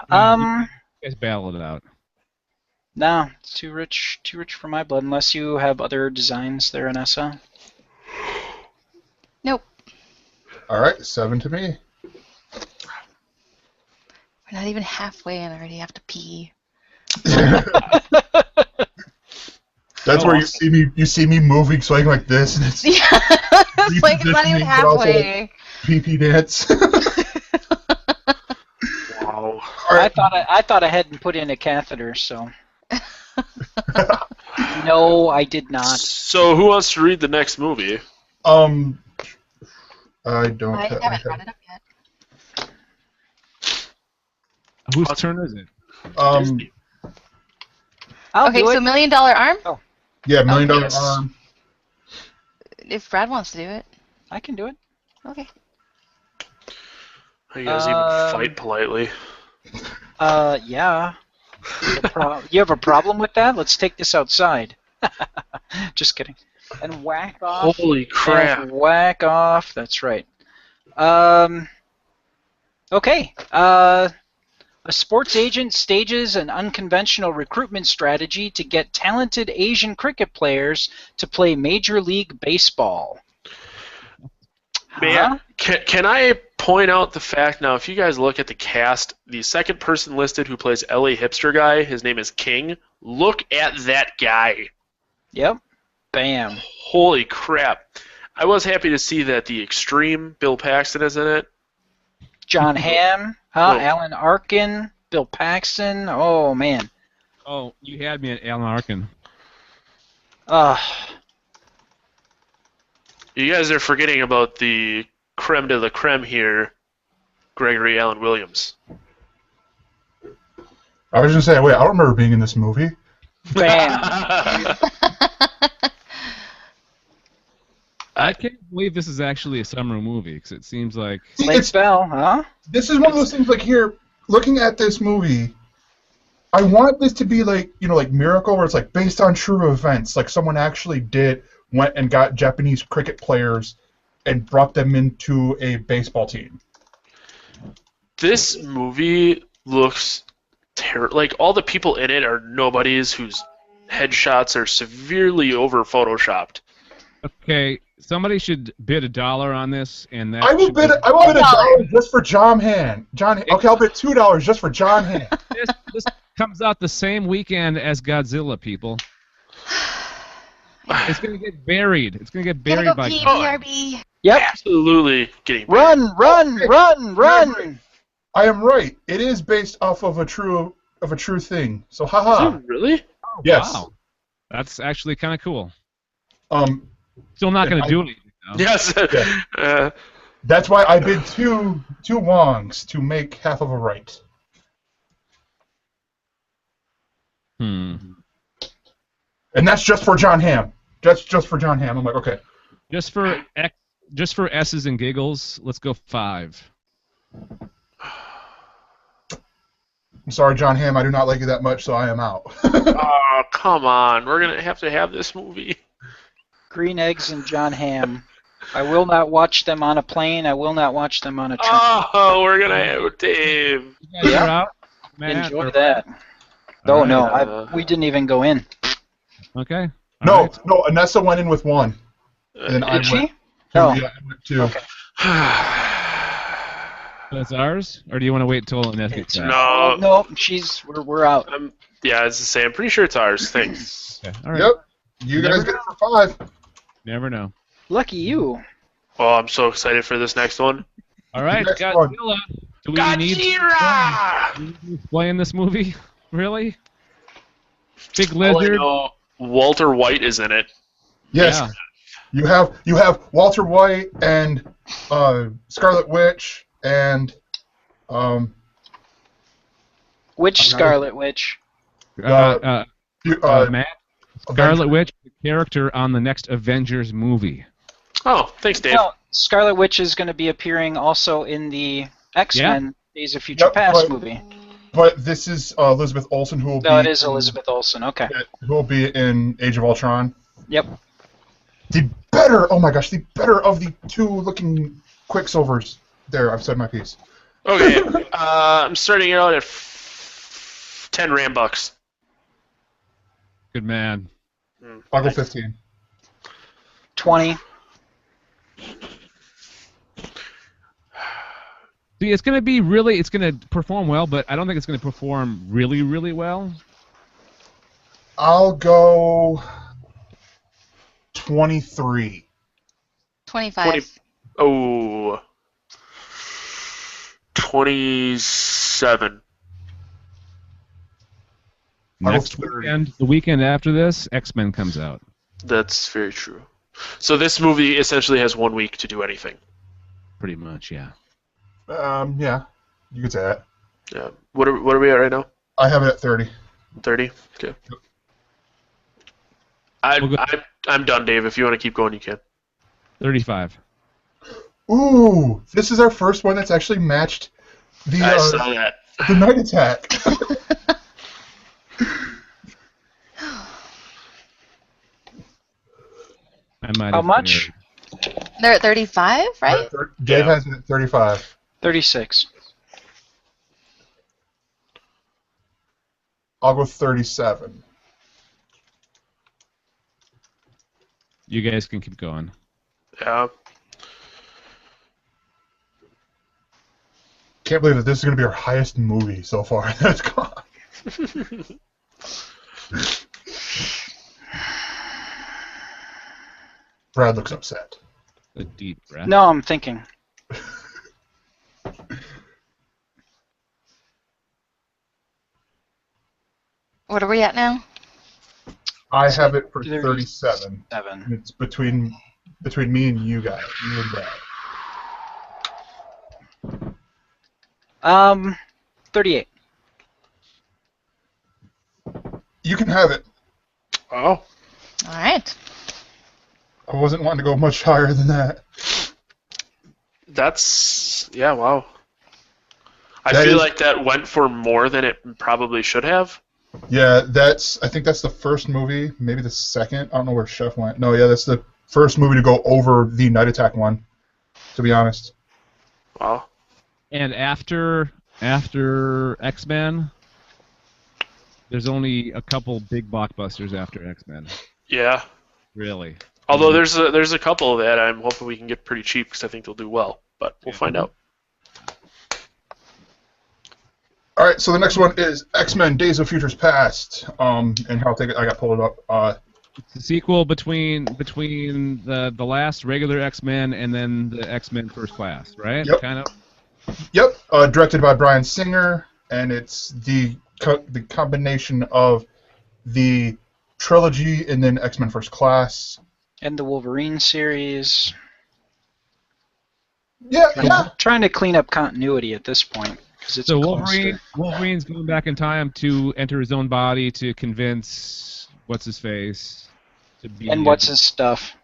You guys battle it out. No, it's too rich for my blood. Unless you have other designs there, Anessa. Nope. All right, 7 to me. We're not even halfway and I already have to pee. That's where you see me moving, swaying like this, and it's Yeah. It's like it's not even repositioning, but also, like, halfway. pee-pee dance. Wow. All right. I thought I hadn't put in a catheter, so. No, I did not. So who wants to read the next movie? I don't. I haven't brought it up yet. Whose turn is it? Disney. I'll Okay, do so it. $1 Million Arm? Yeah, $1 Million yes. Arm. If Brad wants to do it. I can do it. Okay. You guys even fight politely. Yeah. You have a problem with that? Let's take this outside. Just kidding. And whack off. Holy crap. And whack off. That's right. Okay. A sports agent stages an unconventional recruitment strategy to get talented Asian cricket players to play Major League Baseball. Man, can I point out the fact now, if you guys look at the cast, the second person listed who plays LA Hipster Guy, his name is King. Look at that guy. Yep. Bam. Holy crap. I was happy to see that the Extreme Bill Paxton is in it. John Hamm, huh? Oh. Alan Arkin, Bill Paxton. Oh, man. Oh, you had me at Alan Arkin. You guys are forgetting about the creme de la creme here, Gregory Allen Williams. I was gonna say, wait, I don't remember being in this movie. Bam. I can't believe this is actually a summer movie because it seems like See, Late Bell, huh? This is one of those things. Like here, looking at this movie, I want this to be like like Miracle, where it's like based on true events. Like someone actually went and got Japanese cricket players and brought them into a baseball team. This movie looks terrible. Like, all the people in it are nobodies whose headshots are severely over photoshopped. okay. Somebody should bid $1 on this, and that I will should bid. be- I will bid $1 just for John Han. Okay, I'll bid $2 just for John Han. This comes out the same weekend as Godzilla, people. It's gonna get buried. It's gonna get Gotta buried go by. pee, Godzilla. BRB. Yep. Absolutely getting Run! I am right. It is based off of a true thing. So Is haha. it really? Oh, Yes. Wow. That's actually kind of cool. Um, Still not gonna do anything. Though. Yes. Yeah. That's why I bid two wrongs to make half of a right. And that's just for John Hamm. That's just for John Hamm. I'm like, okay. Just for S's and giggles, let's go 5. I'm sorry, John Hamm. I do not like you that much, so I am out. Oh, come on. We're going to have this movie. Green eggs and John Hamm. I will not watch them on a plane. I will not watch them on a train. Oh, we're going to have Dave. You guys Yeah. are out? Matt, Enjoy or- that. All Oh, right. no. We didn't even go in. Okay. No, All right. no. Anessa went in with 1. And then I Did went she? 2. Oh. Yeah, I went 2. Okay. That's ours? Or do you want to wait until Anessa gets back? No. No, we're out. Yeah, it's the same. I'm pretty sure it's ours. Thanks. Okay. All right. Yep. You guys get it for 5. Never know. Lucky you. Oh, I'm so excited for this next one. All right, Next one. Godzilla. Do we need to explain this movie? Really? Big All I lizard. know, Walter White is in it. Yes. Yeah. You have Walter White and Scarlet Witch and Which Scarlet Witch? Matt, Avengers. Scarlet Witch, the character on the next Avengers movie. Oh, thanks, Dave. No, Scarlet Witch is going to be appearing also in the X-Men Days of Future Yep, Past but- movie. But this is Elizabeth Olsen who will No, be it is Elizabeth Olsen. Okay. who will be in Age of Ultron. Yep. The better of the 2 looking Quicksilvers. There, I've said my piece. Okay, I'm starting it out at 10 Rambucks. Good man. I'll go 15. 20. See, it's going to perform well, but I don't think it's going to perform really, really well. I'll go 23. 25. Oh. 27. Next 30. weekend, the weekend after this, X-Men comes out. That's very true. So this movie essentially has 1 week to do anything. Pretty much, yeah. Yeah, you could say that. Yeah. What are we at right now? I have it at 30. 30? Okay. We'll go- I'm done, Dave. If you want to keep going, you can. 35. Ooh, this is our first one that's actually matched I saw that. the Night Attack. I might How have much? They're at 35, right? Dave Yeah. has it at 35. 36. I'll go 37. You guys can keep going. Yeah. Can't believe that this is going to be our highest movie so far. That's gone. Brad looks upset. A deep breath. No, I'm thinking. What are we at now? I have it for 37. 37. And it's between me and you guys, you and Brad. 38. You can have it. Oh. All right. I wasn't wanting to go much higher than that. Yeah, wow. I feel like that went for more than it probably should have. Yeah, I think that's the first movie, maybe the second. I don't know where Chef went. No, yeah, that's the first movie to go over the Night Attack one, to be honest. Wow. And after X-Men, there's only a couple big blockbusters after X-Men. Yeah. Really. Although there's a couple that I'm hoping we can get pretty cheap because I think they'll do well, but we'll find out. All right, so the next one is X-Men: Days of Futures Past. And I'll take it. I got pulled it up. It's the sequel between the last regular X-Men and then the X-Men First Class, right? Yep. Kind of. Yep, directed by Bryan Singer, and it's the combination of the trilogy and then X-Men First Class. And the Wolverine series. Yeah. Trying to clean up continuity at this point. Because it's So closer. Wolverine's going back in time to enter his own body to convince what's his face to be And what's his stuff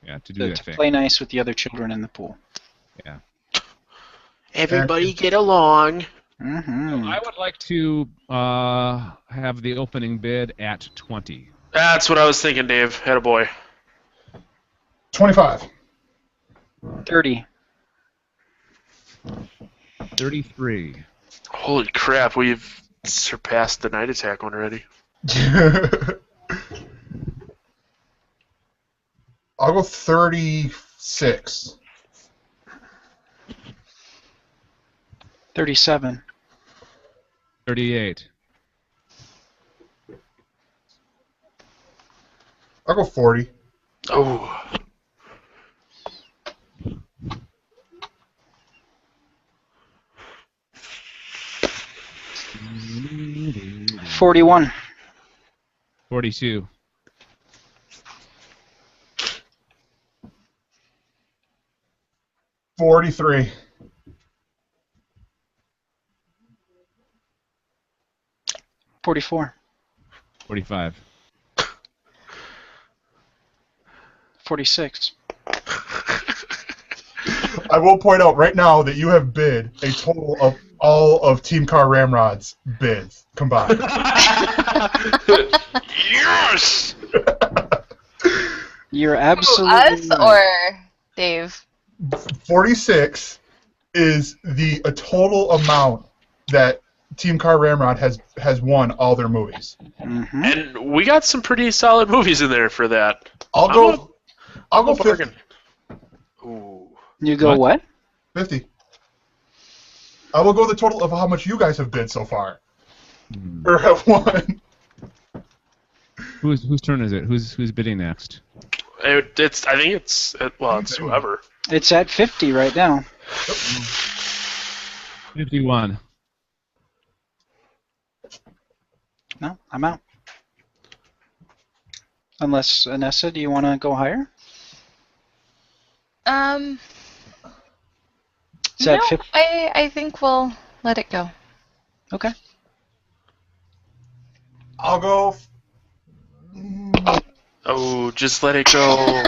yeah to do to that thing. play nice with the other children in the pool. Yeah. Everybody get along. Mm-hmm. I would like to have the opening bid at 20. That's what I was thinking, Dave. Attaboy. 25. 30. 33. Holy crap, we've surpassed the Night Attack one already. I'll go 36. 37. 38. I'll go 40. Oh. Mm. 41. 42. 43. 44. 45. 46. I will point out right now that you have bid a total of all of Team Car Ramrod's bids combined. Yes! You're absolutely Us right. or Dave? 46 is the total amount that Team Car Ramrod has won all their movies. Mm-hmm. And we got some pretty solid movies in there for that. I'll go 50. bargain. Ooh. You go what? 50. I will go the total of how much you guys have bid so far. Hmm. Or have won. Whose turn is it? Who's bidding next? I think it's whoever. It's at 50 right now. 51. No, I'm out. Unless, Anessa, do you want to go higher? It's No, at 50. I think we'll let it go. Okay. I'll go. Oh, just let it go.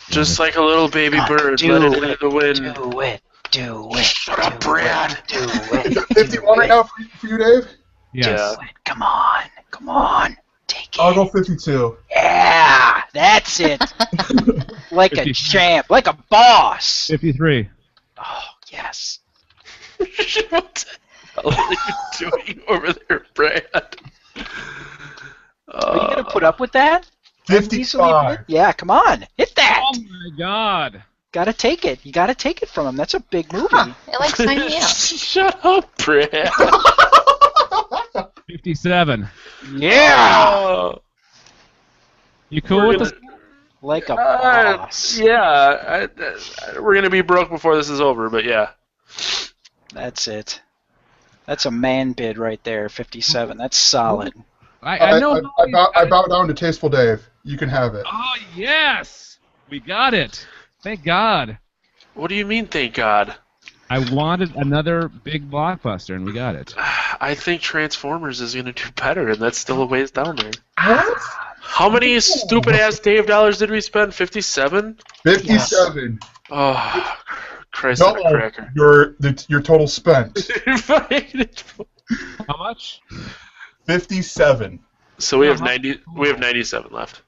Just like a little baby bird, let it into the wind. Do it. Do it. Shut up, Brad. Do it. 51 right now for you, Dave? Yes. Yeah. Come on. Come on. Take it. I'll go 52. Yeah, that's it. Like a 50. champ, like a boss. 53. Oh, yes. What the hell are you doing over there, Brad? Are you going to put up with that? 55. Yeah, come on. Hit that. Oh my God. Gotta take it. You gotta take it from him. That's a big movie. Huh, it like signed me up. Shut up, Brad. 57. Yeah. Oh. You cool We're with gonna- this? Like a boss. Yeah, we're gonna be broke before this is over, but yeah. That's it. That's a man bid right there, 57. That's solid. I know. I bow down to Tasteful Dave. You can have it. Oh yes, we got it. Thank God. What do you mean, thank God? I wanted another big blockbuster, and we got it. I think Transformers is gonna do better, and that's still a ways down there. What? How many stupid-ass Dave dollars did we spend? 57? 57. Oh, Christ on a Double cracker. your total spent. How much? 57. So we have 90. We have 97 left.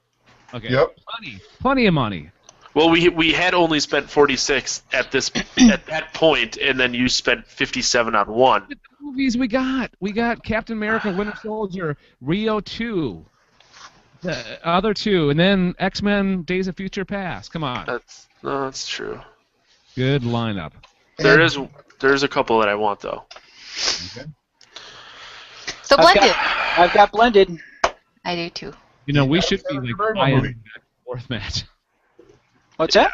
Okay. Yep. Plenty of money. Well, we had only spent 46 at that point, and then you spent 57 on one. The movies we got Captain America: Winter Soldier, Rio 2, the other two, and then X-Men: Days of Future Past. Come on. That's true. Good lineup. There's a couple that I want though. Okay. So blended. I've got blended. I do too. You know, we should be Captain like America I movie. am fourth match. What's that?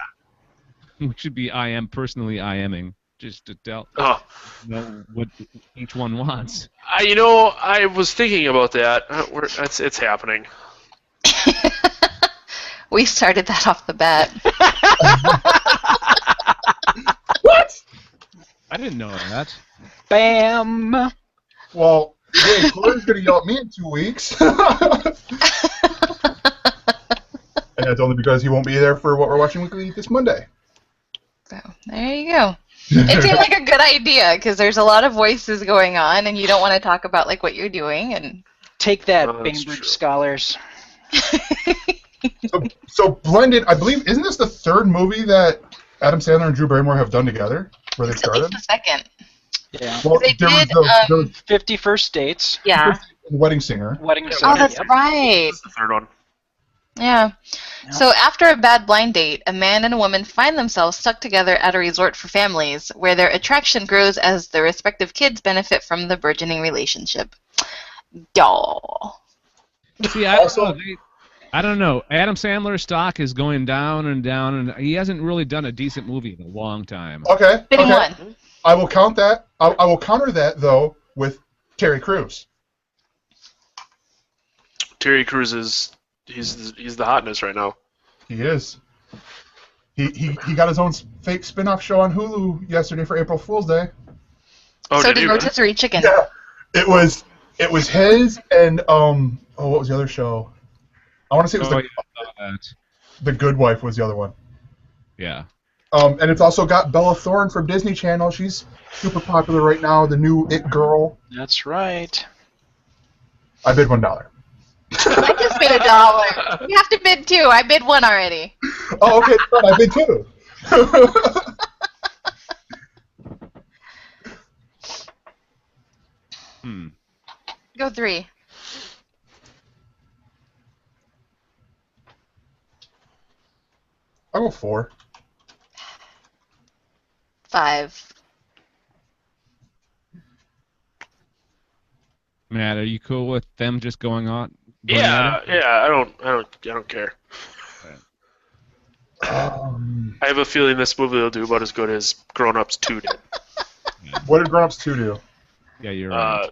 We should be personally IMing just to tell what each one wants. I was thinking about that. It's happening. We started that off the bat. I didn't know that. Bam. Well, Hey, Corey's gonna yell at me in 2 weeks. And that's only because he won't be there for what we're watching weekly this Monday. So there you go. It seemed like a good idea because there's a lot of voices going on, and you don't want to talk about like what you're doing. And Take that, Oh, that's Bainbridge true. scholars. So blended, I believe, isn't this the third movie that Adam Sandler and Drew Barrymore have done together, where they it's at least started? the second. Yeah. Well, They there did. was 50 First Dates. Yeah. the Wedding Singer. Wedding Oh, Singer. that's Yep. right. That's the third one. Yeah. Yeah. So after a bad blind date, a man and a woman find themselves stuck together at a resort for families, where their attraction grows as their respective kids benefit from the burgeoning relationship. Y'all. See, I don't know. Adam Sandler's stock is going down and down, and he hasn't really done a decent movie in a long time. Okay. Been okay. one. I will count that. I will counter that though with Terry Crews. Terry Crews is he's the hotness right now. He is. He got his own fake spin-off show on Hulu yesterday for April Fool's Day. Oh, So did did he? Rotisserie Chicken. Yeah. It was his and what was the other show? I want to say it was Oh, yeah, I saw that. the Good Wife was the other one. Yeah. And it's also got Bella Thorne from Disney Channel. She's super popular right now, the new It Girl. That's right. I bid $1. I just bid $1. You have to bid two. I bid one already. Oh, okay, fine, I bid 2. Go 3. I'll go 4. 5. Matt, are you cool with them just going on? Yeah, I don't care. Um, I have a feeling this movie will do about as good as Grown Ups 2 did. what did Grown Ups 2 do? Yeah, you're right.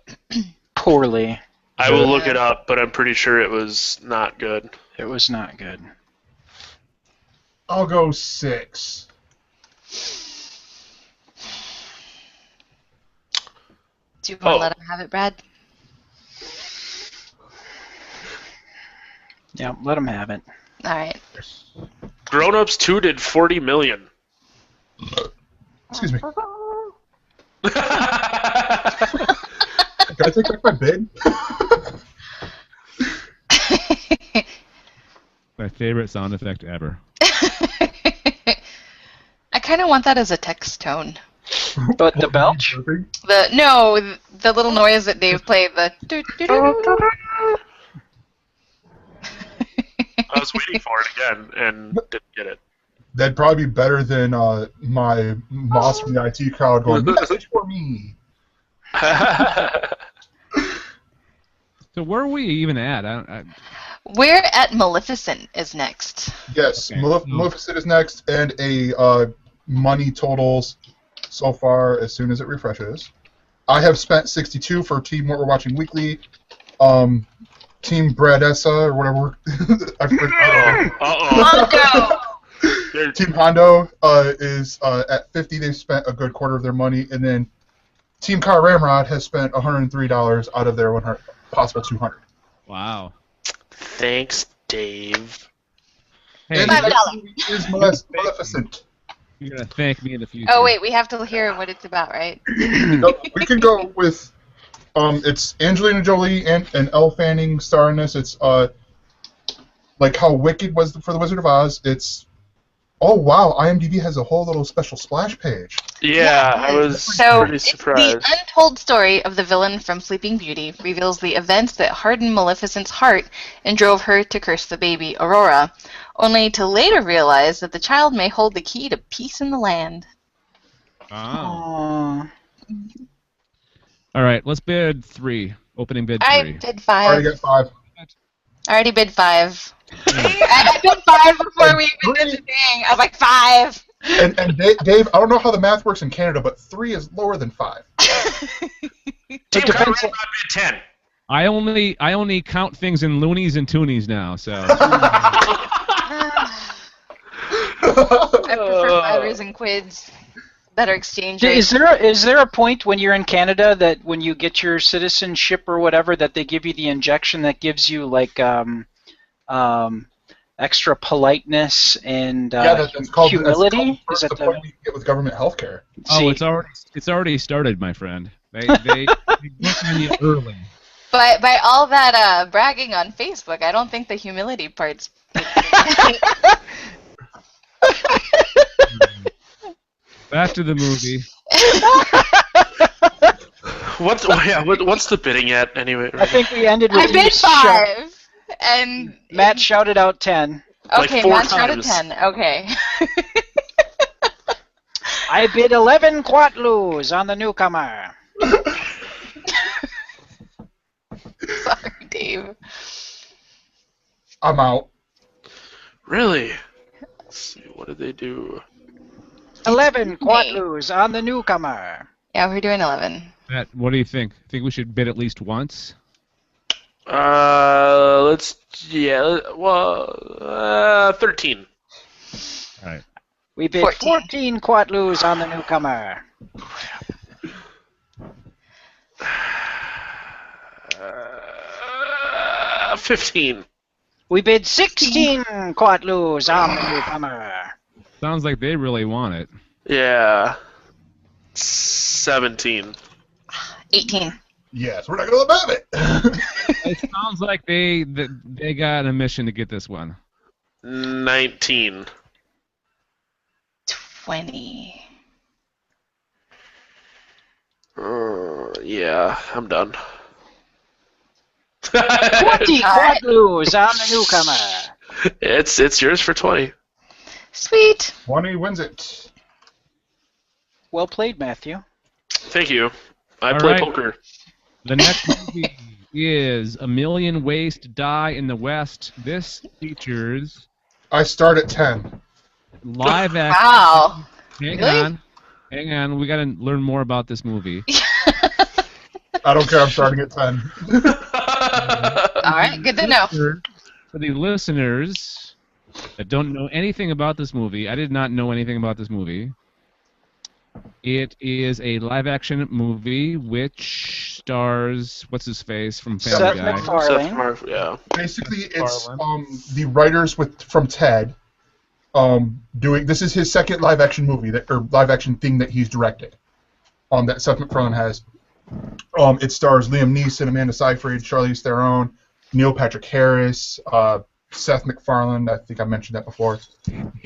Poorly. I will look it up, but I'm pretty sure it was not good. It was not good. I'll go 6. Do you want Oh. to let him have it, Brad? Yeah, let them have it. All right. Grown Ups 2 did $40 million. Excuse me. Can I take back my bid? My favorite sound effect ever. I kind of want that as a text tone. But the belch? The little noise that Dave played. The. I was waiting for it again and didn't get it. That'd probably be better than my boss from the IT crowd going, message for me. So where are we even at? We're at Maleficent is next. Yes, Okay. Maleficent is next, and a money totals so far as soon as it refreshes. I have spent 62 for Team What We're Watching Weekly. Team Bradessa, or whatever. I forget. Uh-oh. Hondo! Team Hondo is at 50. They've spent a good quarter of their money, and then Team Car Ramrod has spent $103 out of their 100, possible 200. Wow. Thanks, Dave. Hey, And $5. this movie is Maleficent. you're gonna thank me in the future. Oh wait, we have to hear what it's about, right? No, we can go with it's Angelina Jolie and Elle Fanning star in this. It's like how Wicked was for the Wizard of Oz. It's wow, IMDb has a whole little special splash page. Yeah, I was So pretty it's surprised. the untold story of the villain from Sleeping Beauty reveals the events that hardened Maleficent's heart and drove her to curse the baby Aurora, only to later realize that the child may hold the key to peace in the land. Oh. Aww. All right, let's bid 3. Opening bid 3. I bid I already 5. got 5. I already bid 5. I bid 5 before we even did the thing. I was like 5. And Dave, I don't know how the math works in Canada, but 3 is lower than 5. Team depends Conrad on- bid 10. I only count things in loonies and toonies now, so I prefer fivers and quids. better exchange Is rate. there a point when you're in Canada that when you get your citizenship or whatever that they give you the injection that gives you like extra politeness and that's called humility? That's Is that the point we get with government healthcare. Oh, See, it's already started, my friend. They work on you early. By all that bragging on Facebook, I don't think the humility part's. Back to the movie. What's the bidding at anyway? I think we ended with I bid you 5, and Matt shouted out 10. Like okay, 4 Matt shouted times. 10. Okay. I bid 11 quatloos on the newcomer. Sorry, Dave. I'm out. Really? Let's see. What did they do? 11 quatloos on the newcomer. Yeah, we're doing 11. Matt, what do you think? Think we should bid at least once? Let's. Yeah. Well, 13. All right. We bid 14 quatloos on the newcomer. 15. We bid 16 quatloos on the newcomer. Sounds like they really want it. Yeah. 17. 18. Yes, we're not going to above it. It sounds like they got a mission to get this one. 19. 20. Yeah, I'm done. 20 quatloos on the newcomer. It's yours for 20. Sweet. 20 wins it. Well played, Matthew. Thank you. I All play right. poker. The next movie is A Million Ways to Die in the West. This features I start at 10. live action. Wow. Hang Really? on. We got to learn more about this movie. I don't care, I'm starting at 10. All right, good to know. For the listeners that don't know anything about this movie, I did not know anything about this movie. It is a live-action movie which stars what's his face from Family Seth Guy. MacFarlane. Yeah. Basically, it's the writers from Ted doing. This is his second live-action movie or live-action thing that he's directed. That Seth MacFarlane has. It stars Liam Neeson, Amanda Seyfried, Charlize Theron, Neil Patrick Harris, Seth MacFarlane. I think I mentioned that before.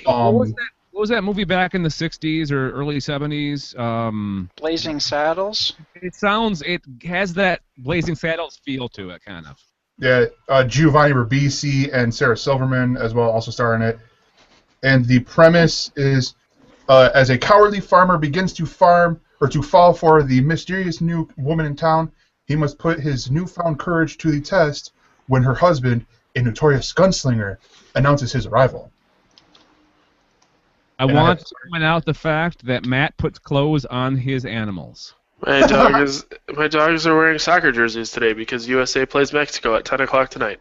What was that movie back in the 60s or early 70s? Blazing Saddles. It has that Blazing Saddles feel to it, kind of. Yeah, Giovanni Ribisi and Sarah Silverman as well also star in it. And the premise is, as a cowardly farmer begins to farm or to fall for the mysterious new woman in town, he must put his newfound courage to the test when her husband, a notorious gunslinger, announces his arrival. I want to point out the fact that Matt puts clothes on his animals. My dogs are wearing soccer jerseys today because USA plays Mexico at 10 o'clock tonight.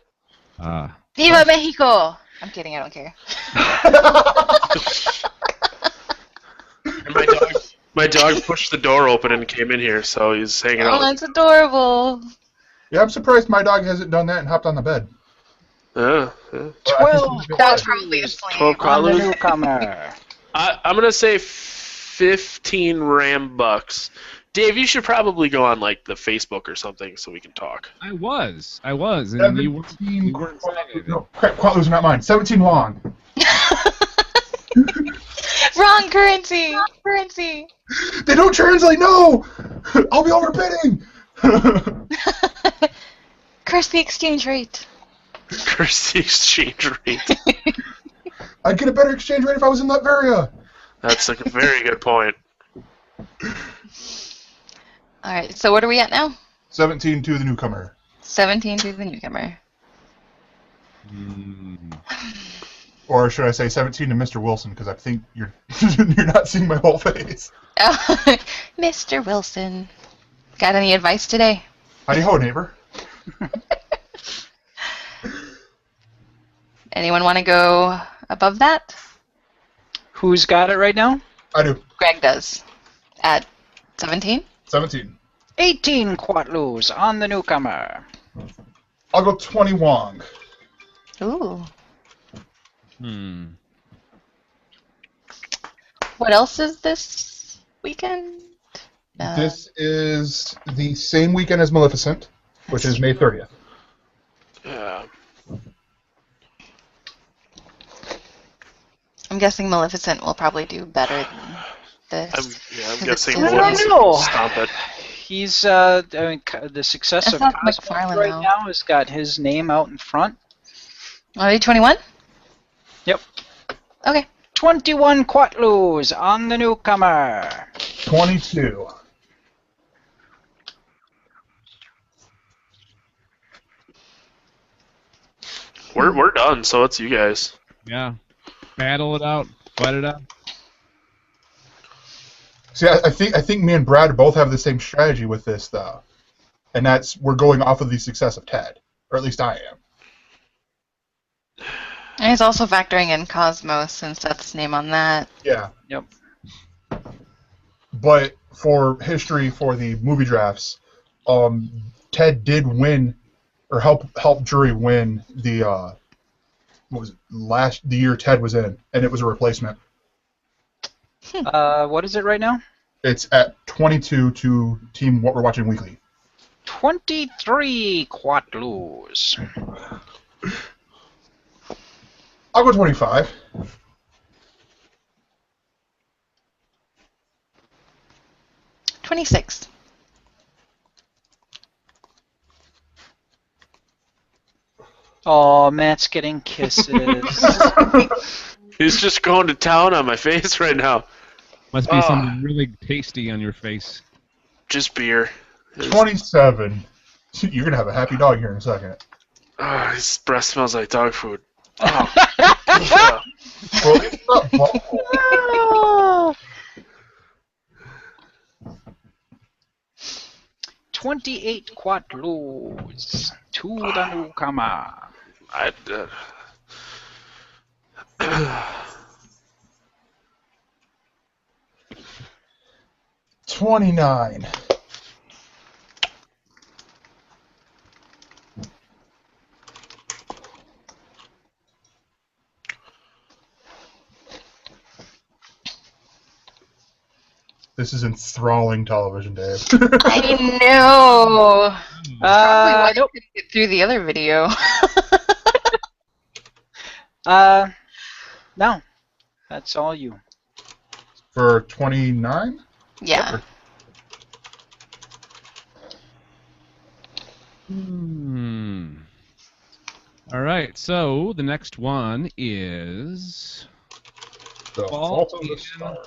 Viva Mexico! I'm kidding, I don't care. And my dog pushed the door open and came in here, so he's hanging Oh, out. that's adorable. Yeah, I'm surprised my dog hasn't done that and hopped on the bed. 12 That's probably asleep. 12 on the quatloos. newcomer. I'm gonna say 15 Ram bucks. Dave, you should probably go on like the Facebook or something so we can talk. I was, and you weren't 17 excited. No, crap, quatloos are not mine. 17 long. Wrong currency! Currency! They don't translate, no! I'll be overbidding! Curse the exchange rate. Curse the exchange rate. I'd get a better exchange rate if I was in Latveria. That's like a very good point. Alright, so what are we at now? 17 to the newcomer. 17 to the newcomer. Or should I say 17 to Mr. Wilson, because I think you're you're not seeing my whole face. Mr. Wilson. Got any advice today? Howdy ho, neighbor. Anyone want to go above that? Who's got it right now? I do. Greg does. At 17? 17. 18 Quatloos on the newcomer. I'll go 20 Wong. Ooh. Hmm. What else is this weekend? This is the same weekend as Maleficent, which is May 30th. Yeah. I'm guessing Maleficent will probably do better than I'm this. guessing I don't Mooyeens know. will stomp it. He's, I mean, the success That's of not Cosmos McFarlane right now. now has got his name out in front. Already 21? Yep. Okay. 21 Quatloos on the newcomer. 22. We're done, so it's you guys. Yeah. Battle it out. Fight it out. See, I think me and Brad both have the same strategy with this, though. And that's we're going off of the success of Ted. Or at least I am. And he's also factoring in Cosmos since that's his name on that. Yeah. Yep. But for history, for the movie drafts, Ted did win, or help jury win the what was it, the year Ted was in, and it was a replacement. What is it right now? It's at 22 to Team What We're Watching Weekly. 23 Quatloos. I'll go 25. $26. Oh, Matt's getting kisses. He's just going to town on my face right now. Must be something really tasty on your face. Just beer. 27. You're going to have a happy dog here in a second. His breath smells like dog food. Oh. Well, it's not butthole. 28 Quatloos to the newcomer. I, 29. This is enthralling television, Dave. I know. Probably why I Nope. couldn't get through the other video. No. That's all you. For 29? Yeah. All right, so the next one is The Fault Fault of the in Star.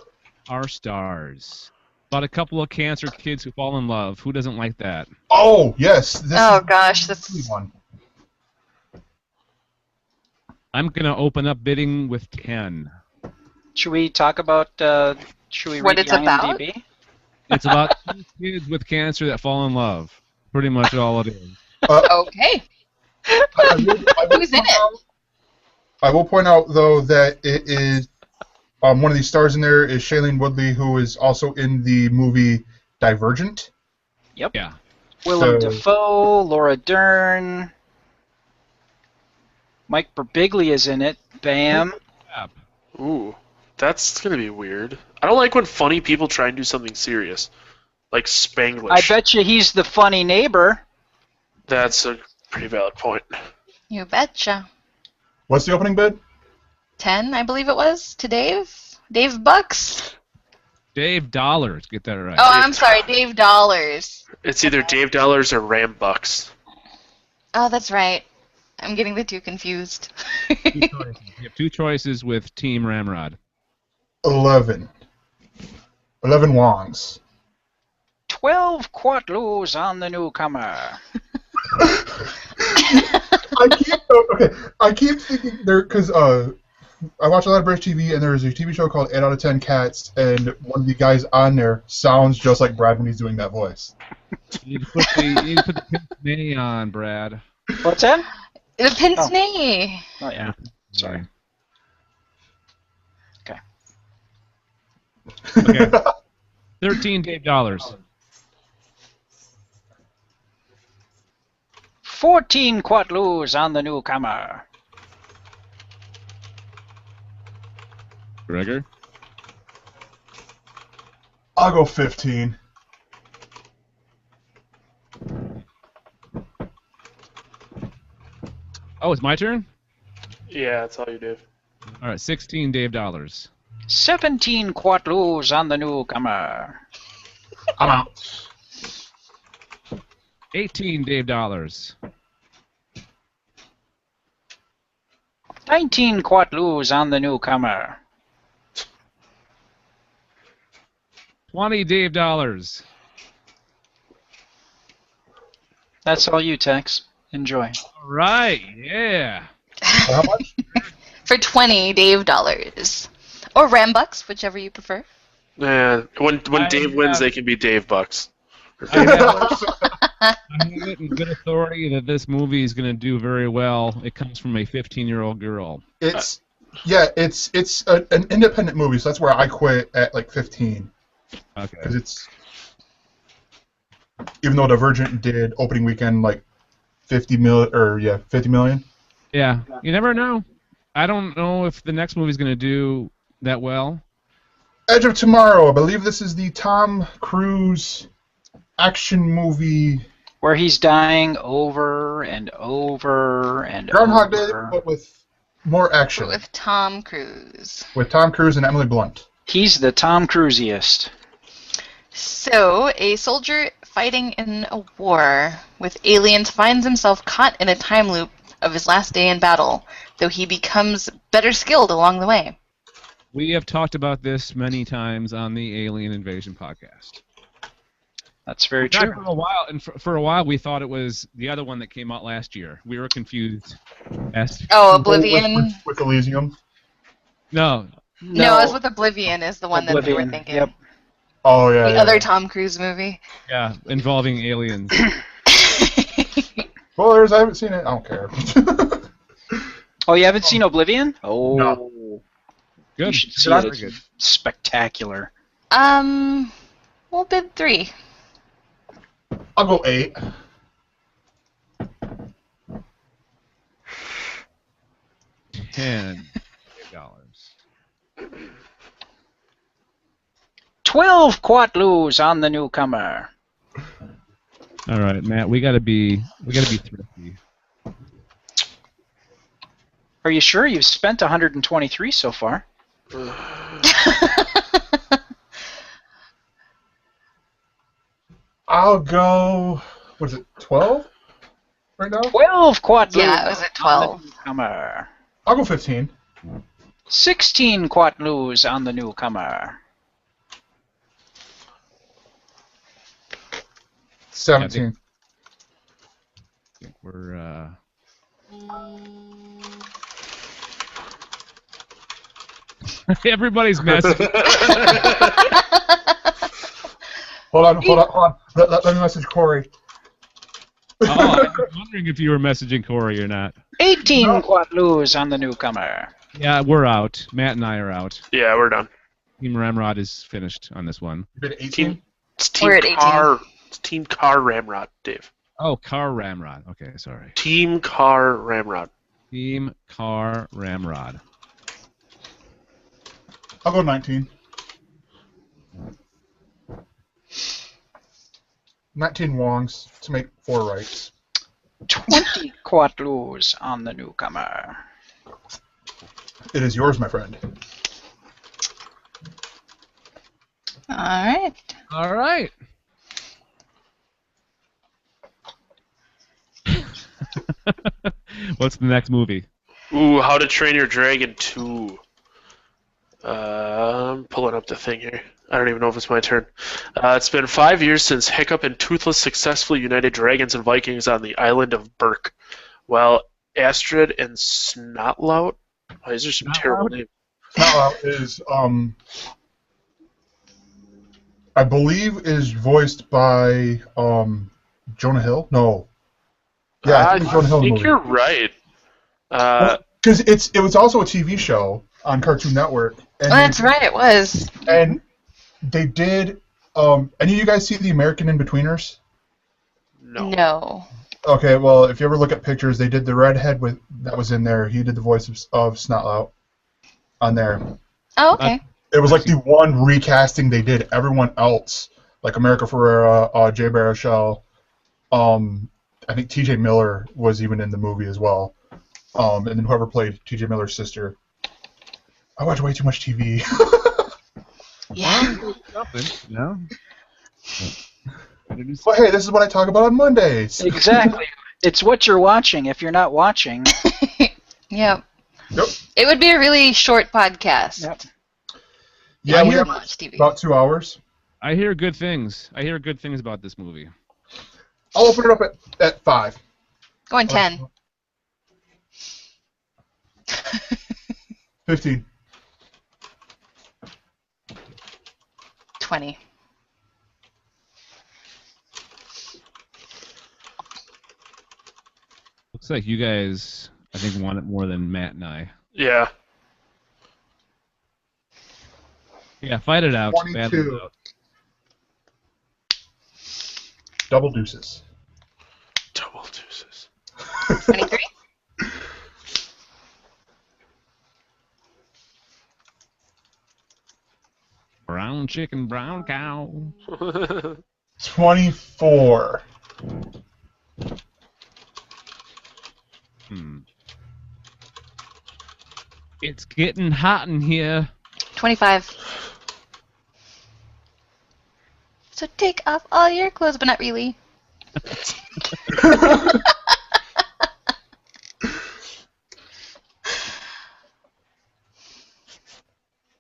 Our Stars. About a couple of cancer kids who fall in love. Who doesn't like that? Oh, yes. This Oh is gosh, the that's one. I'm going to open up bidding with 10. Should we talk about, should we What read it's the about? IMDb? It's about two kids with cancer that fall in love. Pretty much all it is. okay. Who's in it? I will point out, though, that it is one of the stars in there is Shailene Woodley, who is also in the movie Divergent. Yep. Yeah. Willem So- Dafoe, Laura Dern, Mike Birbiglia is in it. Bam. ooh, that's gonna be weird. I don't like when funny people try and do something serious, like Spanglish. I bet you he's the funny neighbor. That's a pretty valid point. You betcha. What's the opening bid? 10, I believe it was, to Dave. Dave Bucks. Dave Dollars. Get that right. Oh, I'm sorry, Dave Dollars. It's either Dave Dollars or Ram Bucks. Oh, that's right. I'm getting the two confused. Two choices. You have two choices with Team Ramrod. 11. 11 Wongs. 12 Quatloos on the newcomer. I keep thinking there because I watch a lot of British TV, and there's a TV show called 8 out of 10 Cats, and one of the guys on there sounds just like Brad when he's doing that voice. You need to put the pince-nez on, Brad. What's that? The pince-nez. Oh, yeah. Sorry. Okay. $13 Dave dollars. 14 quatloos on the newcomer. Gregor? I'll go 15. Oh, it's my turn? Yeah, that's all you do. All right, 16 Dave dollars. 17 quatloos on the newcomer. I'm out. 18 Dave dollars. 19 quatloos on the newcomer. 20 Dave dollars. That's all you, Tex. Enjoy. All right, yeah. How much? For 20 Dave dollars. Or Rambucks, whichever you prefer. Yeah, when Dave wins, have- they can be Dave Bucks. I have it in good authority that this movie is going to do very well. It comes from a 15-year-old girl. It's an independent movie, so that's where I quit at like 15. Okay. Because it's, even though Divergent did opening weekend like 50 million. Yeah, you never know. I don't know if the next movie is going to do that well. Edge of Tomorrow. I believe this is the Tom Cruise action movie. Where he's dying over and over and Groundhog Day, over. but with more action. With Tom Cruise. With Tom Cruise and Emily Blunt. He's the Tom Cruisiest. So, a soldier fighting in a war with aliens finds himself caught in a time loop of his last day in battle, though he becomes better skilled along the way. We have talked about this many times on the Alien Invasion podcast. That's very In fact, true. For a while, and for a while, we thought it was the other one that came out last year. We were confused. Oh, Oblivion. With Elysium. No, No, it was with Oblivion is the one that we were Oblivion, thinking. yep. Oh, yeah. The yeah. other Tom Cruise movie. yeah, involving aliens. Spoilers, I haven't seen it. I don't care. Oh, you haven't seen Oblivion? Oh, No. Good. you should see Very it. good. It's spectacular. We'll bid 3. I'll go 8. $10. 12 quatloos on the newcomer. All right, Matt. We gotta be thrifty. Are you sure you've spent 123 so far? I'll go, what is it, 12 right now? 12 quatloos. Yeah, it was at 12. On the newcomer. I'll go 15. 16 quatloos on the newcomer. 17. I think we're everybody's messing. Hold on. Let me message Corey. Oh, I was wondering if you were messaging Corey or not. 18 quatloos on the newcomer. Yeah, we're out. Matt and I are out. Yeah, we're done. Team Ramrod is finished on this one. You bid 18? It's Team We're at 18. Car. It's Team Car Ramrod, Dave. Oh, Car Ramrod. Okay, sorry. Team Car Ramrod. Team Car Ramrod. I'll go 19. 19 wongs to make 4 rights. 20 quatloos on the newcomer. It is yours, my friend. All right. All right. What's the next movie? Ooh, How to Train Your Dragon 2. I'm pulling up the thing here. I don't even know if it's my turn. It's been 5 years since Hiccup and Toothless successfully united dragons and Vikings on the island of Berk. While Astrid and Snotlout... Oh, these are some terrible names. Now is, I believe is voiced by, Jonah Hill? No. Yeah, I think it's Jonah Hill in the think movie. you're right. Because it was also a TV show on Cartoon Network. And Oh, that's right, it was. And they did Any of you guys see the American In-Betweeners? No. No. Okay, well, if you ever look at pictures, they did the redhead that was in there. He did the voice of Snotlout on there. Oh, okay. It was like the one recasting they did. Everyone else, like America Ferrera, Jay Baruchel, I think T.J. Miller was even in the movie as well. And then whoever played T.J. Miller's sister. I watch way too much TV. Yeah. No. Well, hey, this is what I talk about on Mondays. Exactly. It's what you're watching. If you're not watching, Yep. Yep. It would be a really short podcast. Yep. Yeah, we I have watch TV. about 2 hours. I hear good things. I hear good things about this movie. I'll open it up at 5. Going 10. 15. 20. Looks like you guys, I think, want it more than Matt and I. Yeah. Yeah, fight it out. 22. Battle it out. Double deuces. Double deuces. 23? Brown chicken, brown cow. 24. It's getting hot in here. 25. So take off all your clothes, but not really.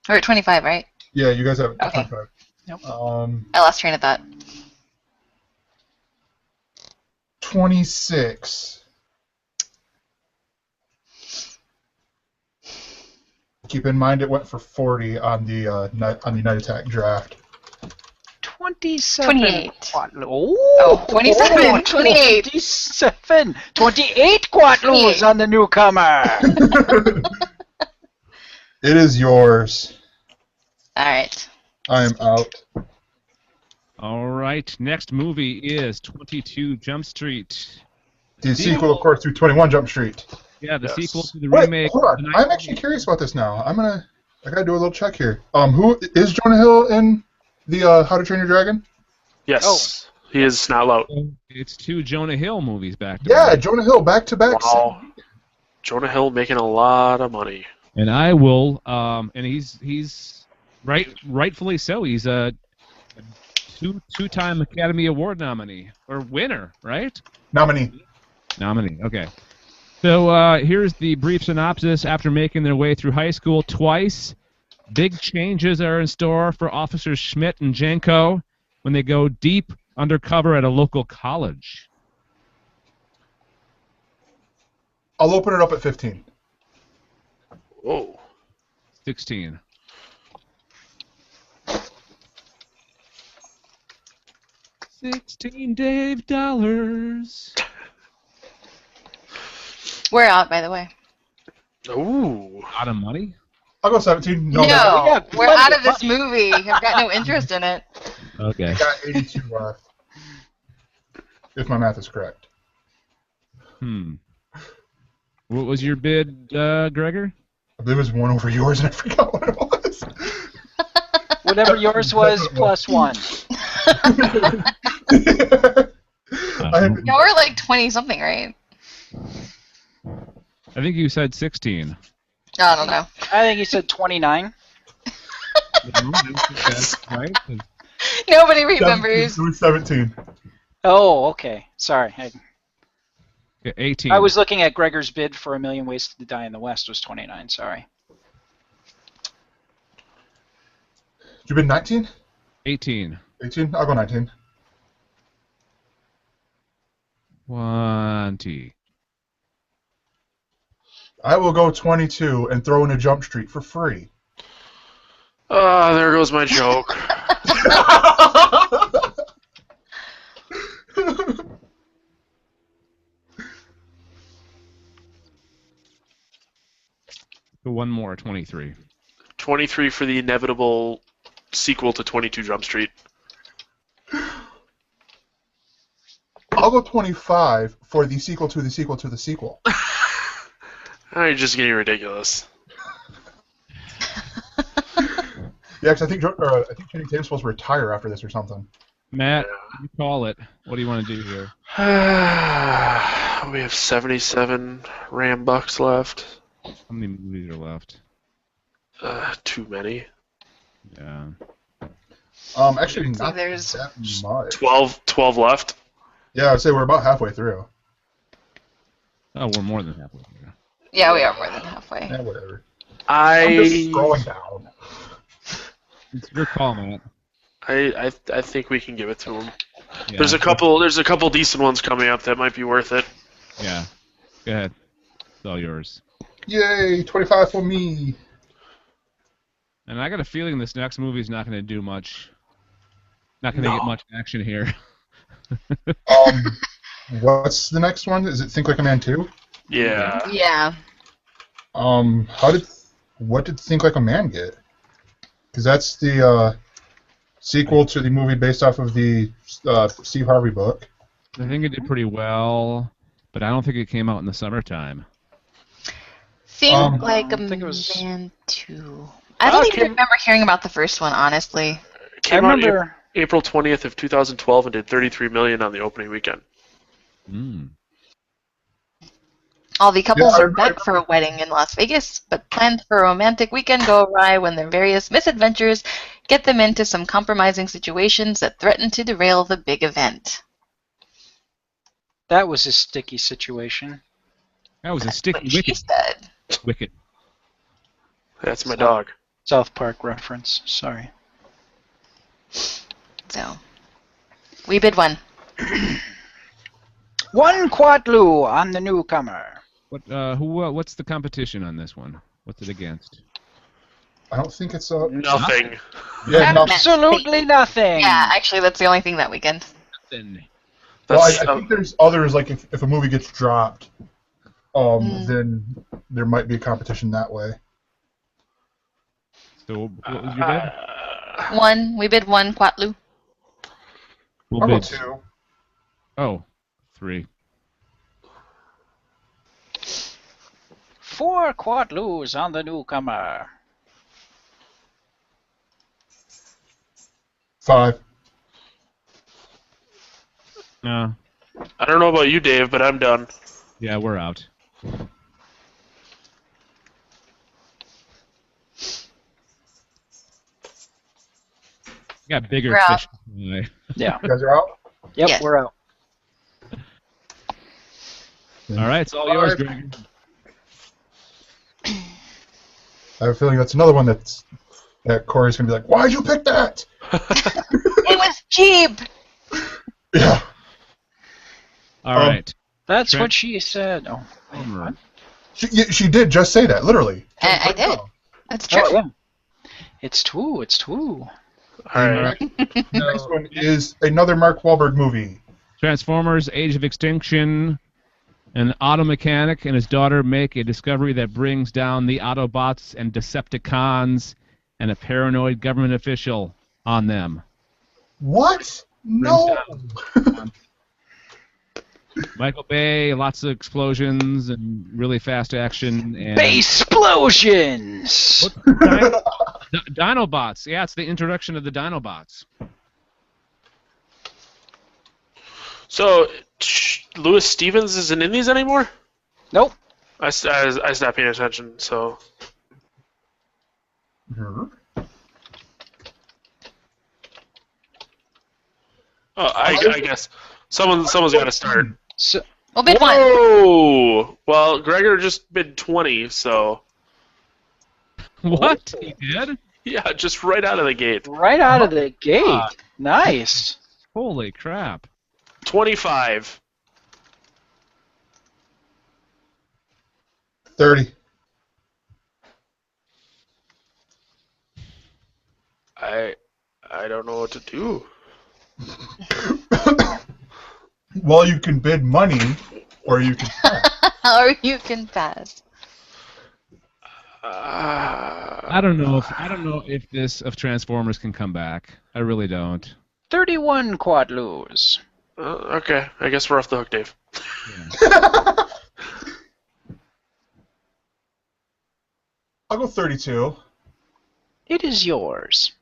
We're at 25, right? Yeah, you guys have Okay. 25. Yep. I lost train of thought. 26. Keep in mind it went for 40 on the Night Attack draft. 27. 28. Oh, 27, 28. 27. 28 quatlos on the newcomer. It is yours. All right. I am out. All right, next movie is 22 Jump Street. The sequel, of course, to 21 Jump Street. Yeah, the Yes. sequel to the Wait, remake. hold on. I'm actually curious about this now. I gotta do a little check here. Who is Jonah Hill in the How to Train Your Dragon? Yes. He is Snotlout. It's 2 Jonah Hill movies back to Yeah, back. Jonah Hill back to back. Wow. Jonah Hill making a lot of money. And I will, and he's rightfully so. He's a two-time Academy Award nominee or winner, right? Nominee. Nominee. Okay. So here's the brief synopsis. After making their way through high school twice, big changes are in store for Officers Schmidt and Janko when they go deep undercover at a local college. I'll open it up at 15. Whoa. 16. $16 Dave dollars. We're out, by the way. Ooh. Out of money? I'll go 17. No, yeah, we're plenty out of of this movie. I've got no interest in it. Okay. I got 82 left. If my math is correct. What was your bid, Gregor? I believe it was one over yours, and I forgot what it was. Whatever yours was, plus 1. No, we're like 20-something, right? I think you said 16. I don't know. I think he said 29. Right? Nobody remembers. It was 17. Oh, okay. Sorry. 18. I was looking at Gregor's bid for A Million Ways to Die in the West was 29. Sorry. Did you bid 19? 18. 18? I'll go 19. 20. I will go 22 and throw in a Jump Street for free. Ah, there goes my joke. So one more, 23. 23 for the inevitable sequel to 22 Jump Street. I'll go 25 for the sequel to the sequel to the sequel. Oh, you're just getting ridiculous. Yeah, because I think Channing Tatum's supposed to retire after this or something. Matt, you call it. What do you want to do here? We have 77 Ram bucks left. How many movies are left? Too many. Yeah. Actually, not there's that much. 12 left. Yeah, I'd say we're about halfway through. Oh, we're more than halfway through. Yeah, we are more than halfway. Yeah, whatever. I'm just scrolling down. It's your call, Matt. I think we can give it to him. Yeah. There's a couple decent ones coming up that might be worth it. Yeah. Go ahead. It's all yours. Yay, 25 for me. And I got a feeling this next movie is not going to do much. Not going to get much action here. What's the next one? Is it Think Like a Man 2? Yeah. Yeah. What did Think Like a Man get? Because that's the sequel to the movie based off of the Steve Harvey book. I think it did pretty well, but I don't think it came out in the summertime. Think Like a think it was- Man 2. I don't even remember hearing about the first one, honestly. It came I out remember. April 20th of 2012 and did 33 million on the opening weekend. All the couples Yeah, are back for a wedding in Las Vegas, but plans for a romantic weekend go awry when their various misadventures get them into some compromising situations that threaten to derail the big event. That was a sticky situation. That was a sticky What she wicket. said. Wicket. That's my dog. South Park reference. Sorry. So, we bid one. One Quatlu on the newcomer. What's the competition on this one? What's it against? I don't think it's Nothing. Yeah, no. Absolutely nothing. Yeah, actually, that's the only thing that weekend. Then Well, That's, I think there's others, like if a movie gets dropped, then there might be a competition that way. So what was your bid? One. We bid one, Quatlu. We'll I'll go bid 2. Oh, 3. 4 Quatlus on the newcomer. 5. No. I don't know about you, Dave, but I'm done. Yeah, we're out. Got bigger We're out. fish. Anyway. Yeah. You guys are out? Yep, Yes. we're out. All right, it's all yours, Gregor. I have a feeling that's another one that Corey's going to be like, why'd you pick that? It was cheap! Yeah. All right. That's Trent? what she said. Oh, Homer. She did just say that, literally. I did. That's true. oh yeah. It's 2. It's 2. All right. The next one is another Mark Wahlberg movie. Transformers: Age of Extinction. An auto mechanic and his daughter make a discovery that brings down the Autobots and Decepticons and a paranoid government official on them. What? No. Michael Bay, lots of explosions and really fast action. And Base explosions. Dinobots. Yeah, it's the introduction of the Dinobots. So, Louis Stevens isn't in these anymore? Nope. I stopped paying attention, so... Mhm. Oh, I guess someone's got to start. So, We'll bid one. Whoa! Well, Gregor just bid 20, so... What? He did? Yeah, just right out of the gate. right out of the gate. Nice. Holy crap. 25. 30. I don't know what to do. Well, you can bid money, or you can pass. Or you can pass. I don't know if Transformers can come back. I really don't. 31 Quatlus. Okay, I guess we're off the hook, Dave. I'll go 32. It is yours.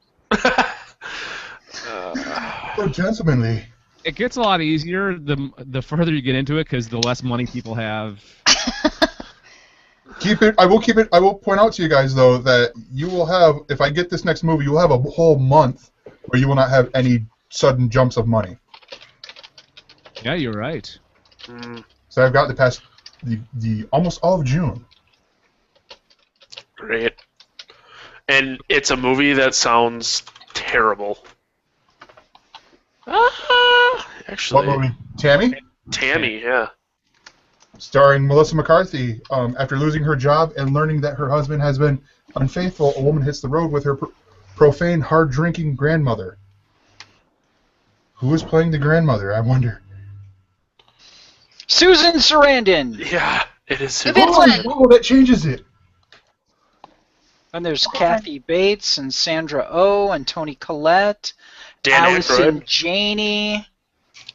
So gentlemanly. It gets a lot easier the further you get into it because the less money people have. Keep it. I will keep it. I will point out to you guys though that you will have, if I get this next movie, you will have a whole month where you will not have any sudden jumps of money. Yeah, you're right. So I've got the past the almost all of June. Great. And it's a movie that sounds terrible. Actually, What movie? Tammy? Tammy, yeah. Starring Melissa McCarthy. After losing her job and learning that her husband has been unfaithful, a woman hits the road with her profane, hard-drinking grandmother. Who is playing the grandmother, I wonder? Susan Sarandon. Yeah, it is. Oh, that changes it. And there's Kathy Bates and Sandra Oh and Toni Collette. Dan Allison Aykroyd. Janney.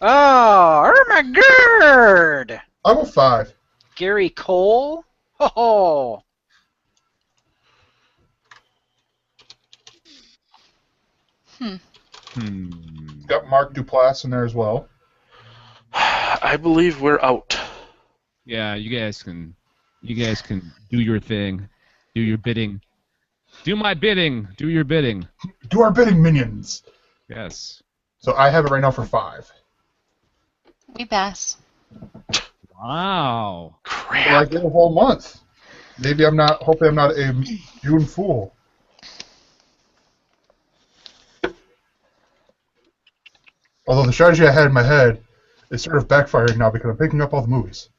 Oh my god! I'll go 5. Gary Cole. Oh. Got Mark Duplass in there as well. I believe we're out. Yeah, you guys can do your thing, do your bidding, do my bidding, do your bidding. Do our bidding, minions. Yes. So I have it right now for 5. We pass. Wow. Crap. So I get a whole month. Maybe I'm not. Hopefully, I'm not a June fool. Although the strategy I had in my head is sort of backfiring now because I'm picking up all the movies.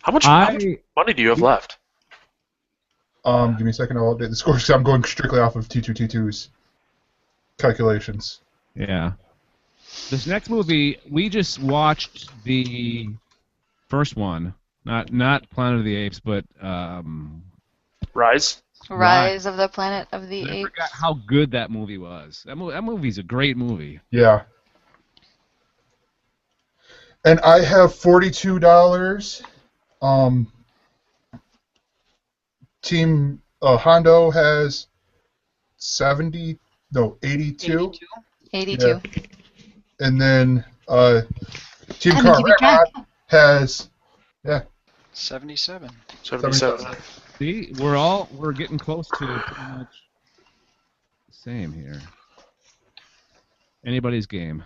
How much money do you have left? Give me a second. I'll update the scores because I'm going strictly off of T2T2's calculations. Yeah. This next movie, we just watched the first one, not Planet of the Apes, but Rise? Rise of the Planet of the I Apes. forgot how good that movie was. That movie's a great movie. Yeah. And I have $42. Team Hondo has 82. 82? 82. Yeah. And then Team Kinda keep it track. Ramrod has 77. 77. See, we're getting close to pretty much the same here. Anybody's game.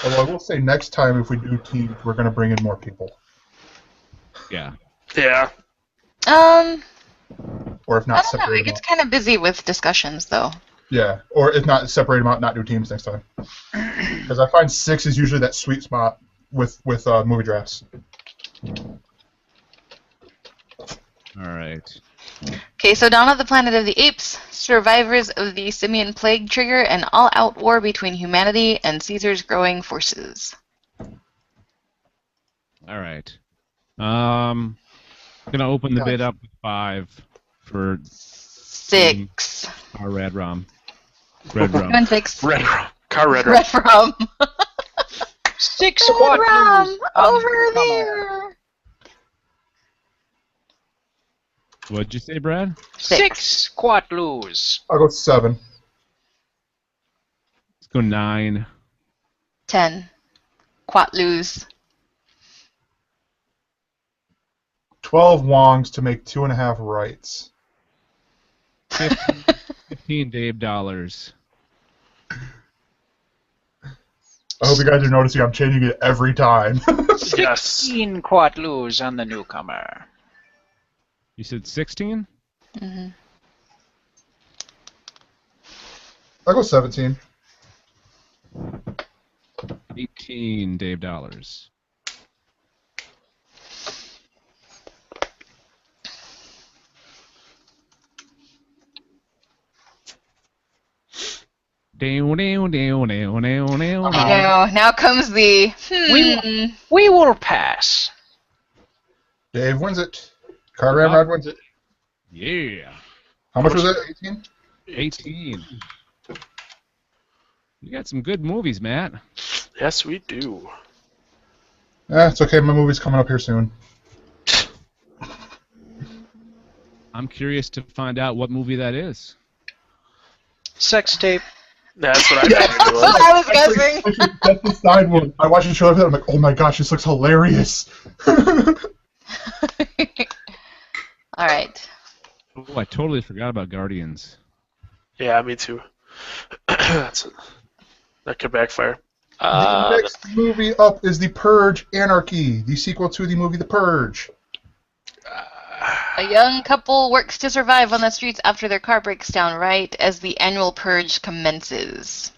Although I will say next time if we do teams, we're going to bring in more people. Yeah. Yeah. Or if I not, don't know. separate It them gets out. kind of busy with discussions, though. Yeah, or if not, separate them out, not do teams next time. Because I find 6 is usually that sweet spot with movie drafts. All right. Okay, so Dawn of the Planet of the Apes, survivors of the simian plague trigger an all-out war between humanity and Caesar's growing forces. All right. Gonna open the bid up with 5 for 6. our red rum. Red rum. Come on, 6. Red Rum. Car Red Rum. Red rum. 6 Red quadrants rum on over the cover. there. What'd you say, Brad? 6 quadloos. I'll go 7. Let's go 9. 10. Quatloos. 12 Wongs to make 2.5 rights. 15 Dave dollars. I hope you guys are noticing I'm changing it every time. Yes. 16 quadloos on the newcomer. You said 16? Mm-hmm. I'll go 17. 18 Dave dollars. Now comes the We will pass. Dave wins it. Car Ramrod wins it. Yeah. How much was it? 18? 18. You got some good movies, Matt. Yes, we do. It's okay. My movie's coming up here soon. I'm curious to find out what movie that is. Sex tape. That's what I figured it was. I was guessing. Actually, that's the Stein one. I watched the show of it. I'm like, oh my gosh, this looks hilarious. All right. Oh, I totally forgot about Guardians. Yeah, me too. That could backfire. The next movie up is The Purge: Anarchy, the sequel to the movie The Purge. A young couple works to survive on the streets after their car breaks down right as the annual purge commences.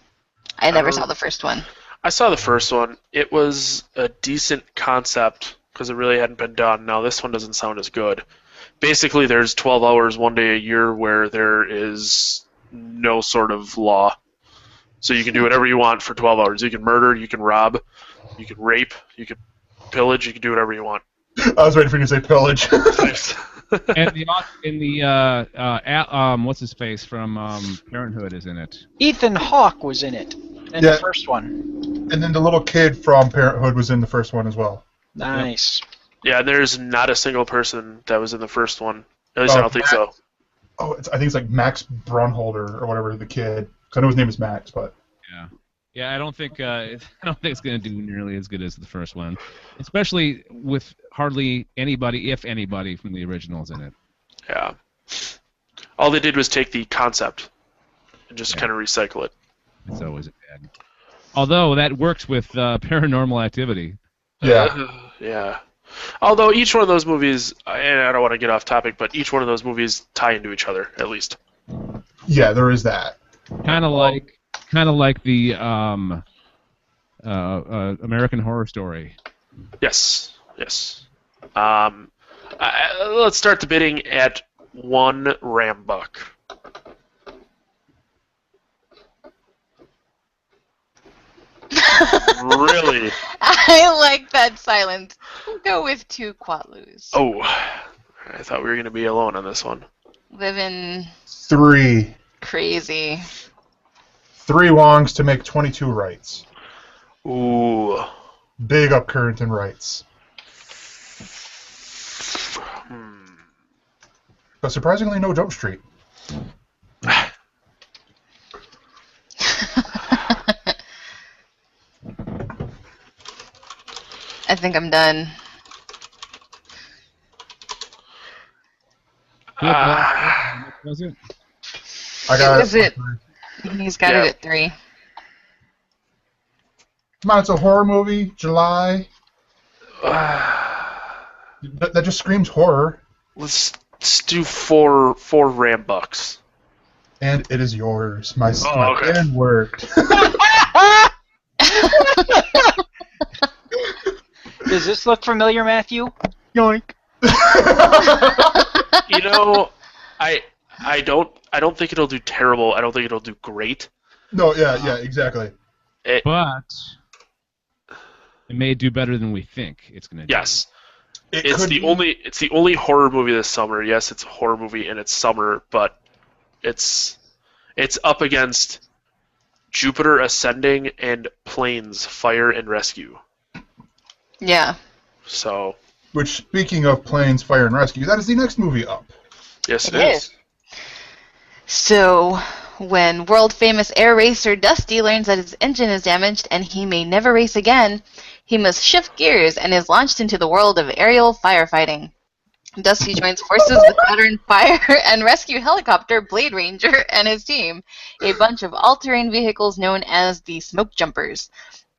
I never saw the first one. I saw the first one. It was a decent concept because it really hadn't been done. Now this one doesn't sound as good. Basically, there's 12 hours one day a year where there is no sort of law. So you can do whatever you want for 12 hours. You can murder, you can rob, you can rape, you can pillage, you can do whatever you want. I was waiting for you to say pillage. And what's his face from Parenthood is in it. Ethan Hawke was in it in the first one. And then the little kid from Parenthood was in the first one as well. Nice. Yeah, there's not a single person that was in the first one. At least I don't think so. Oh, I think it's like Max Brunholder or whatever, the kid. I know his name is Max, but Yeah, I don't think it's going to do nearly as good as the first one, especially with hardly anybody, if anybody, from the originals in it. Yeah. All they did was take the concept and just kind of recycle it. It's always bad. Although that works with Paranormal Activity. yeah. Yeah. Although each one of those movies, and I don't want to get off topic, but each one of those movies tie into each other, at least. Yeah, there is that. Kind of like the American Horror Story. Yes. Let's start the bidding at 1 Rambuck. Really? I like that silence. We'll go with 2 Quatlus. Oh, I thought we were going to be alone on this one. Living 3. crazy. 3 Wongs to make 22 rights. Ooh. Big up Currington rights. But surprisingly, no Jump Street. I think I'm done. Was it? I got Was it? He's got it at 3. Come on, it's a horror movie. July. That just screams horror. Let's do four Rambucks. And it is yours. My okay. plan worked. Does this look familiar, Matthew? Yoink. You know, I don't think it'll do terrible. I don't think it'll do great. No, yeah, exactly. But it may do better than we think it's going to do. Yes. It's the only horror movie this summer. Yes, it's a horror movie and it's summer, but it's up against Jupiter Ascending and Planes Fire and Rescue. Yeah. So. Which, speaking of Planes, Fire, and Rescue, that is the next movie up. Yes, it is. So, when world-famous air racer Dusty learns that his engine is damaged and he may never race again, he must shift gears and is launched into the world of aerial firefighting. Dusty joins forces with veteran fire and rescue helicopter Blade Ranger and his team, a bunch of all-terrain vehicles known as the Smoke Jumpers.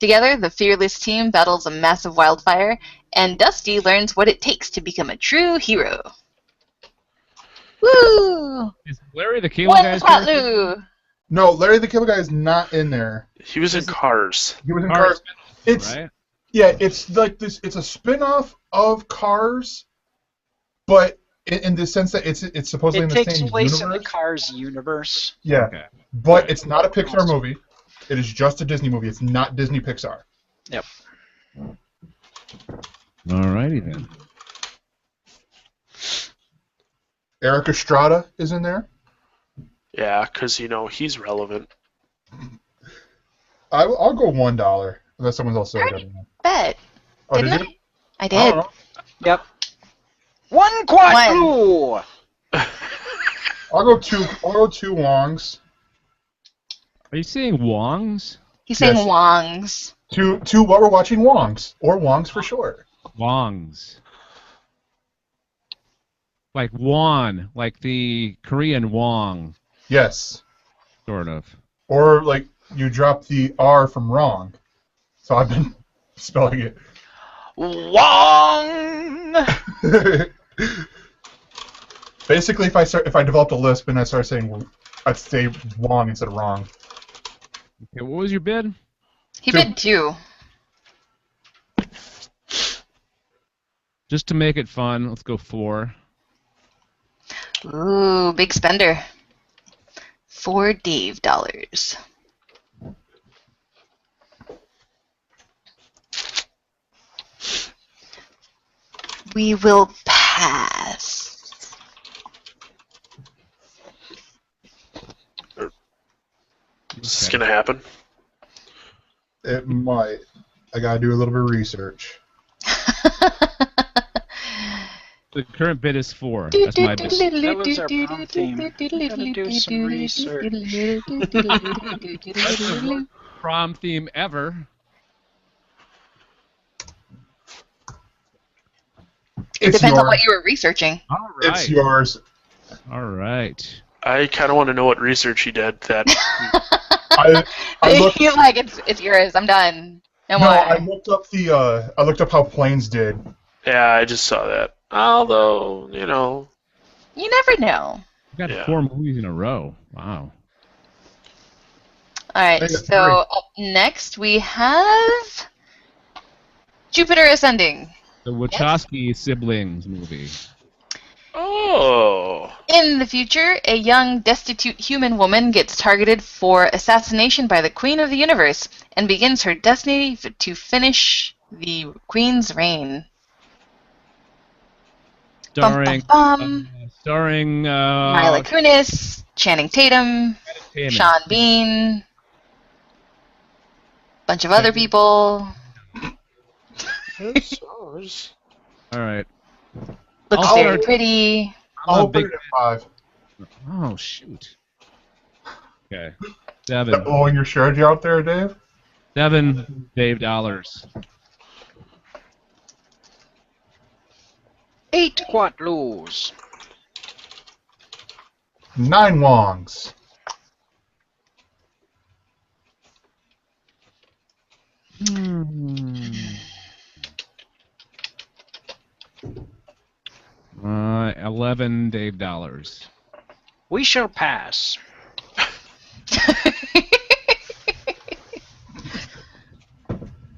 Together, the fearless team battles a massive wildfire, and Dusty learns what it takes to become a true hero. Woo! Is Larry the Cable Guy's character? Quatlu! No, Larry the Cable Guy is not in there. He was in Cars. He was in Cars. Cars. It's Right? Yeah, it's like this. It's a spin-off of Cars, but in the sense that it's supposedly in It the takes same place universe. in the Cars universe. Yeah, Okay. but it's not a Pixar movie. It is just a Disney movie. It's not Disney Pixar. Yep. Alrighty then. Eric Estrada is in there. Yeah, because, he's relevant. I'll go $1 unless someone's else said it. Bet. Oh, Didn't did I? you? I I did. don't know. Yep. One quad blue. I'll go two. I'll go 2 Wongs. Are you saying Wongs? He's saying Yes. Wongs. Two what we're watching Wongs, or Wongs for short. Wongs. Like won, like the Korean wong, Yes. sort of. Or like you drop the R from wrong. So I've been spelling it. Wong. Basically, if I developed a lisp and I started saying, I'd say Wong instead of wrong. Okay, what was your bid? He 2. bid 2. Just to make it fun, let's go 4. Ooh, big spender. $4 Dave dollars. We will pass. Is this gonna happen? It might. I gotta do a little bit of research. The current bid is 4. That's my bid. That was our prom theme. Gotta do some research. That's the worst prom theme ever. It's Depends yours. on what you were researching. All right. It's yours. All right. I kind of want to know what research he did. That I looked. He's like, it's yours. I'm done. No No, more. I looked up the. I looked up how planes did. yeah, I just saw that. Although You never know. We got Yeah. 4 movies in a row. Wow. All right. I got So up next we have Jupiter Ascending. The Wachowski siblings movie. oh, In the future, a young, destitute human woman gets targeted for assassination by the Queen of the Universe and begins her destiny to finish the Queen's reign. Starring, starring Mila Kunis, Channing Tatum, Tatum. Sean Bean, bunch of other people. All right. Looks I'll very start- pretty. I'm I'll a put big. it at 5. Oh shoot. Okay. Is Seven. that blowing your strategy out there, Dave? 7 Dave dollars. 8 quad blues. 9 Wongs. Hmm. 11 Dave dollars. We shall pass.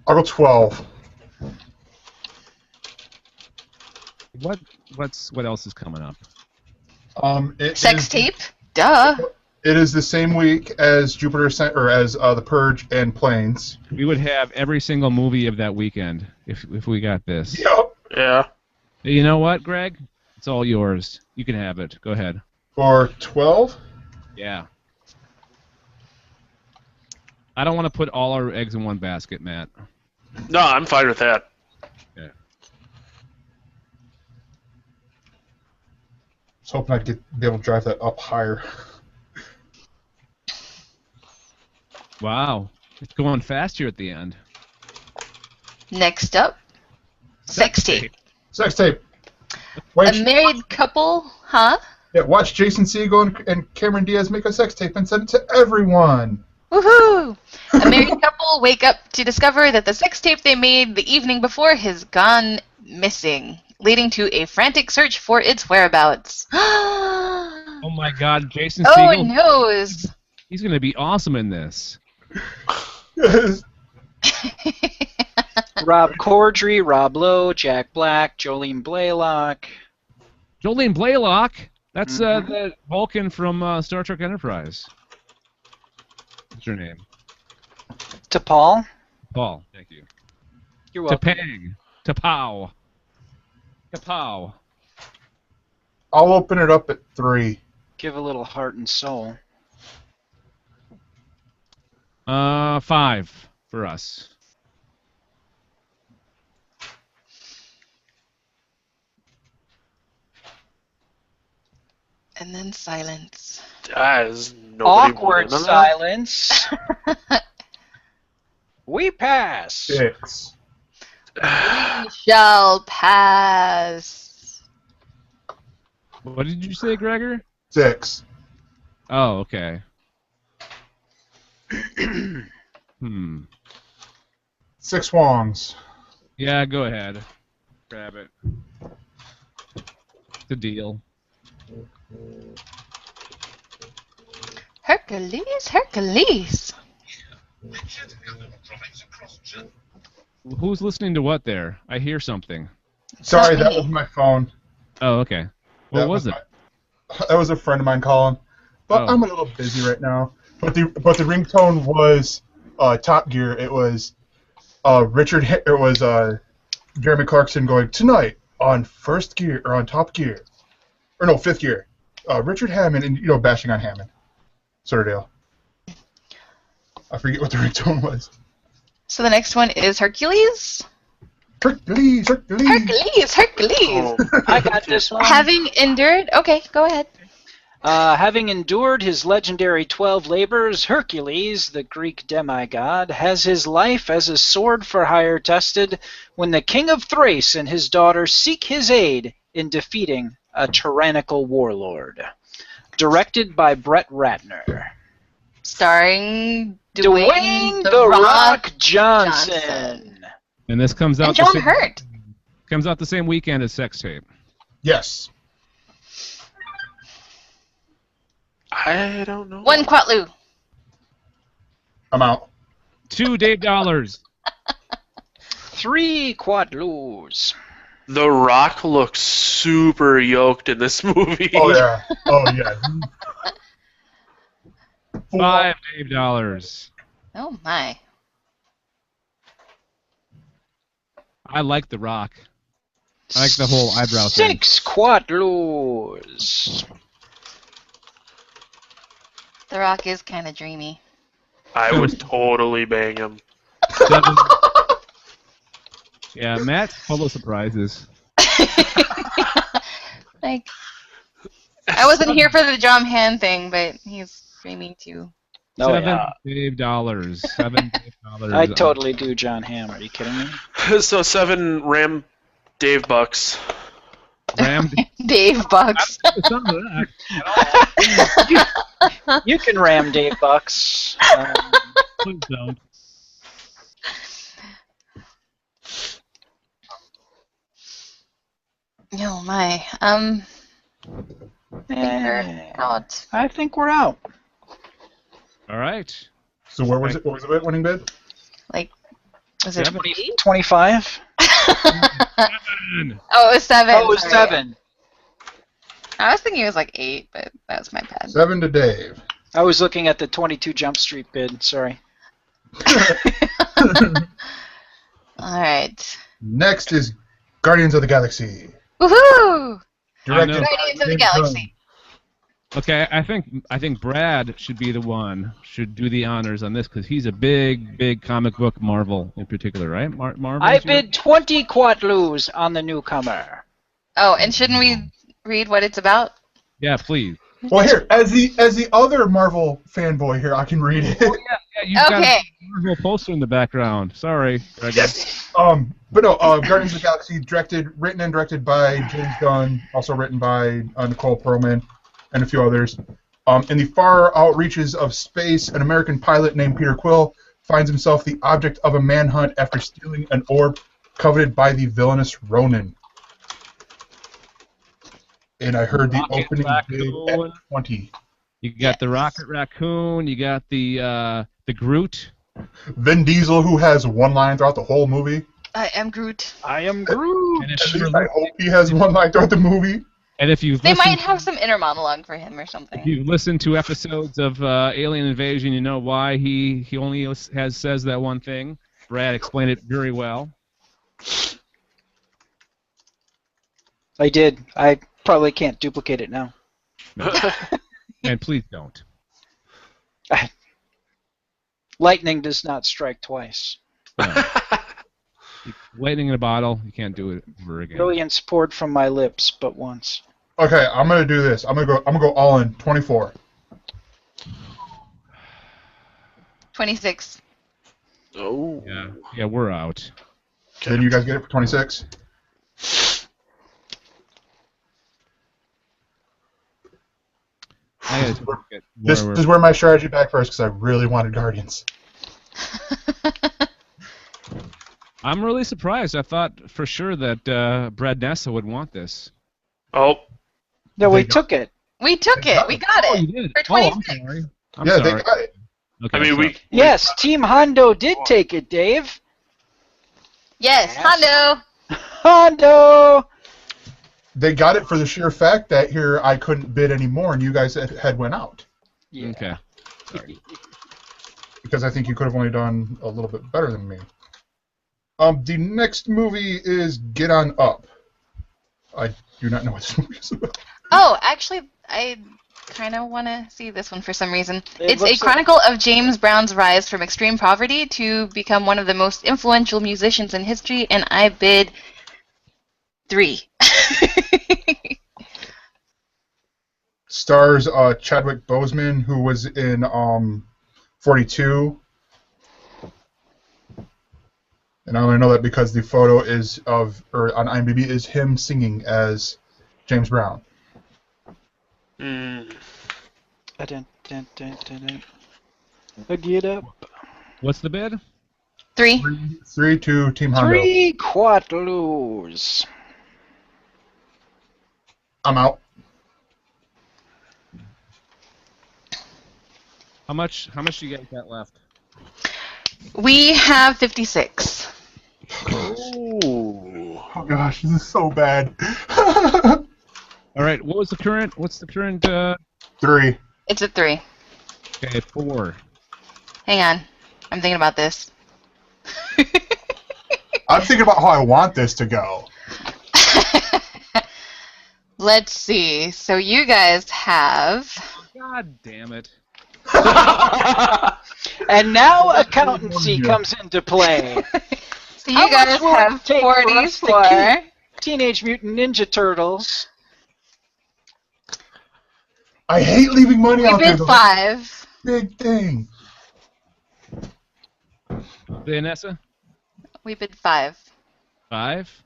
I'll go 12. What else is coming up? Sex tape? Duh. It is the same week as Jupiter or as The Purge and Planes. We would have every single movie of that weekend if we got this. Yep. yeah. You know what, Greg? It's all yours. You can have it. Go ahead. For 12? Yeah. I don't want to put all our eggs in one basket, Matt. No, I'm fine with that. Yeah. I was hoping I'd be able to drive that up higher. Wow. It's going fast here at the end. Next up, sex tape. Sex tape. A Wait, married couple, huh? yeah, watch Jason Segel and Cameron Diaz make a sex tape and send it to everyone. Woohoo! A married couple wake up to discover that the sex tape they made the evening before has gone missing, leading to a frantic search for its whereabouts. Oh Oh my God, Jason Segel. noes! He's going to be awesome in this. Rob Corddry, Rob Lowe, Jack Black, Jolene Blaylock. Jolene Blaylock. That's the Vulcan from Star Trek Enterprise. What's her name? T'Pol. Paul. Thank you. You're welcome. T'Pang. T'Pow. T'Pow. I'll open it up at 3. Give a little heart and soul. 5 for us. And then silence. Is nobody Awkward voting on that? silence. We pass. 6. Shall pass. What did you say, Gregor? 6. Oh, okay. 6 Wongs. Yeah, go ahead. Grab it. The deal. Hercules, Hercules. Who's listening to what there? I hear something. Sorry, Not that me. was my phone. Oh, okay. What That was it? That was a friend of mine calling. But Oh. I'm a little busy right now. But the ringtone was Top Gear. It was Jeremy Clarkson going tonight on First Gear or on Top Gear, or no, Fifth Gear. Richard Hammond and bashing on Hammond, sort of deal. I forget what the ringtone was. So the next one is Hercules. Hercules. Hercules, Hercules. Oh, I got this one. Having endured. Okay, go ahead. Having endured his legendary 12 labors, Hercules, the Greek demigod, has his life as a sword for hire tested when the king of Thrace and his daughter seek his aid in defeating a tyrannical warlord. Directed by Brett Ratner. Starring Dwayne The Rock Johnson. And this comes out And John the Hurt. comes out the same weekend as Sex Tape. Yes. I don't know. 1 Quatlu. I'm out. 2 Dave Dollars. 3 Quadloos. The Rock looks super yoked in this movie. Oh yeah. Oh yeah. 5 Dave Dollars. Oh my. I like The Rock. I like the whole eyebrow thing. 6 Quadloos. The Rock is kind of dreamy. I would totally bang him. 7. Yeah, Matt's full of surprises. Like, I wasn't here for the John Hand thing, but he's dreamy too. Oh, 7 yeah. Dave Dollars. 7 Dave Dollars. I totally do John Hamm. Are you kidding me? So 7 Ram Dave Bucks. Ram. Dave Bucks. Some of that. You can ram Dave Bucks. Please don't. Oh my. Out. I think we're out. All right. So where was it? What was the winning bid? Like, was it 7. 8? 25? Oh, it was 7. Oh, it was sorry. 7. I was thinking it was like 8, but that was my bad. 7 to Dave. I was looking at the 22 Jump Street bid. Sorry. Alright. Next is Guardians of the Galaxy. Woohoo! Directed know. by Guardians of the James Gunn. Galaxy. Okay, I think Brad should be the one should do the honors on this because he's a big comic book Marvel in particular, right? Marvel. I bid 20 Quatloos on the newcomer. Oh, and shouldn't we read what it's about? Yeah, please. Well, here, as the other Marvel fanboy here, I can read it. Yeah, you've got Okay. a Marvel poster in the background. Sorry, Greg. But no, Guardians of the Galaxy, written and directed by James Gunn, also written by Nicole Perlman and a few others. In the far out reaches of space, an American pilot named Peter Quill finds himself the object of a manhunt after stealing an orb coveted by the villainous Ronin. And I heard the Rocket opening bid Raccoon. at 20. You got the Rocket Raccoon. You got the Groot. Vin Diesel, who has one line throughout the whole movie. I am Groot. I am Groot. And At if, least I hope he has one line throughout the movie. and if you've They listened, might have some inner monologue for him or something. if you've listened to episodes of Alien Invasion, you know why he only says that one thing. Brad explained it very well. I did. I probably can't duplicate it now. And please don't. Lightning does not strike twice. No. Lightning in a bottle. You can't do it ever again. Brilliance poured from my lips, but once. Okay, I'm gonna do this. I'm gonna go all in. 24. 26. Oh. Yeah, we're out. Then you guys get it for 26. This is where my strategy backfires because I really wanted Guardians. I'm really surprised. I thought for sure that Brad Nessa would want this. Oh. No, we took it. We took it. We got Oh, it. you did? For Oh, I'm 26. sorry. Yeah, sorry. they got it. Okay, I mean, sorry. Yes, Team Hondo did take it, Dave. Yes, Hondo. Hondo! They got it for the sheer fact that here I couldn't bid anymore and you guys had went out. Yeah. Okay. Sorry. Because I think you could have only done a little bit better than me. The next movie is Get On Up. I do not know what this movie is about. Oh, actually, I kind of want to see this one for some reason. It's a looks chronicle of James Brown's rise from extreme poverty to become one of the most influential musicians in history, and I bid 3. Stars Chadwick Boseman, who was in 42. And I only know that because the photo is on IMDb is him singing as James Brown. Mm. Get up. What's the bid? 3. 3-2 Team Hondo. 3 quartos. I'm out. How much do you guys got left? We have 56. Ooh. Oh gosh, this is so bad. All right. What's the current? 3. It's a 3. Okay, 4. Hang on. I'm thinking about this. I'm thinking about how I want this to go. Let's see. So you guys have... God damn it. And now accountancy comes into play. So How you guys much will it have take for us to 44. keep Teenage Mutant Ninja Turtles. I hate leaving money We out there. bid though. 5. Big thing. The Anessa? We bid 5. 5?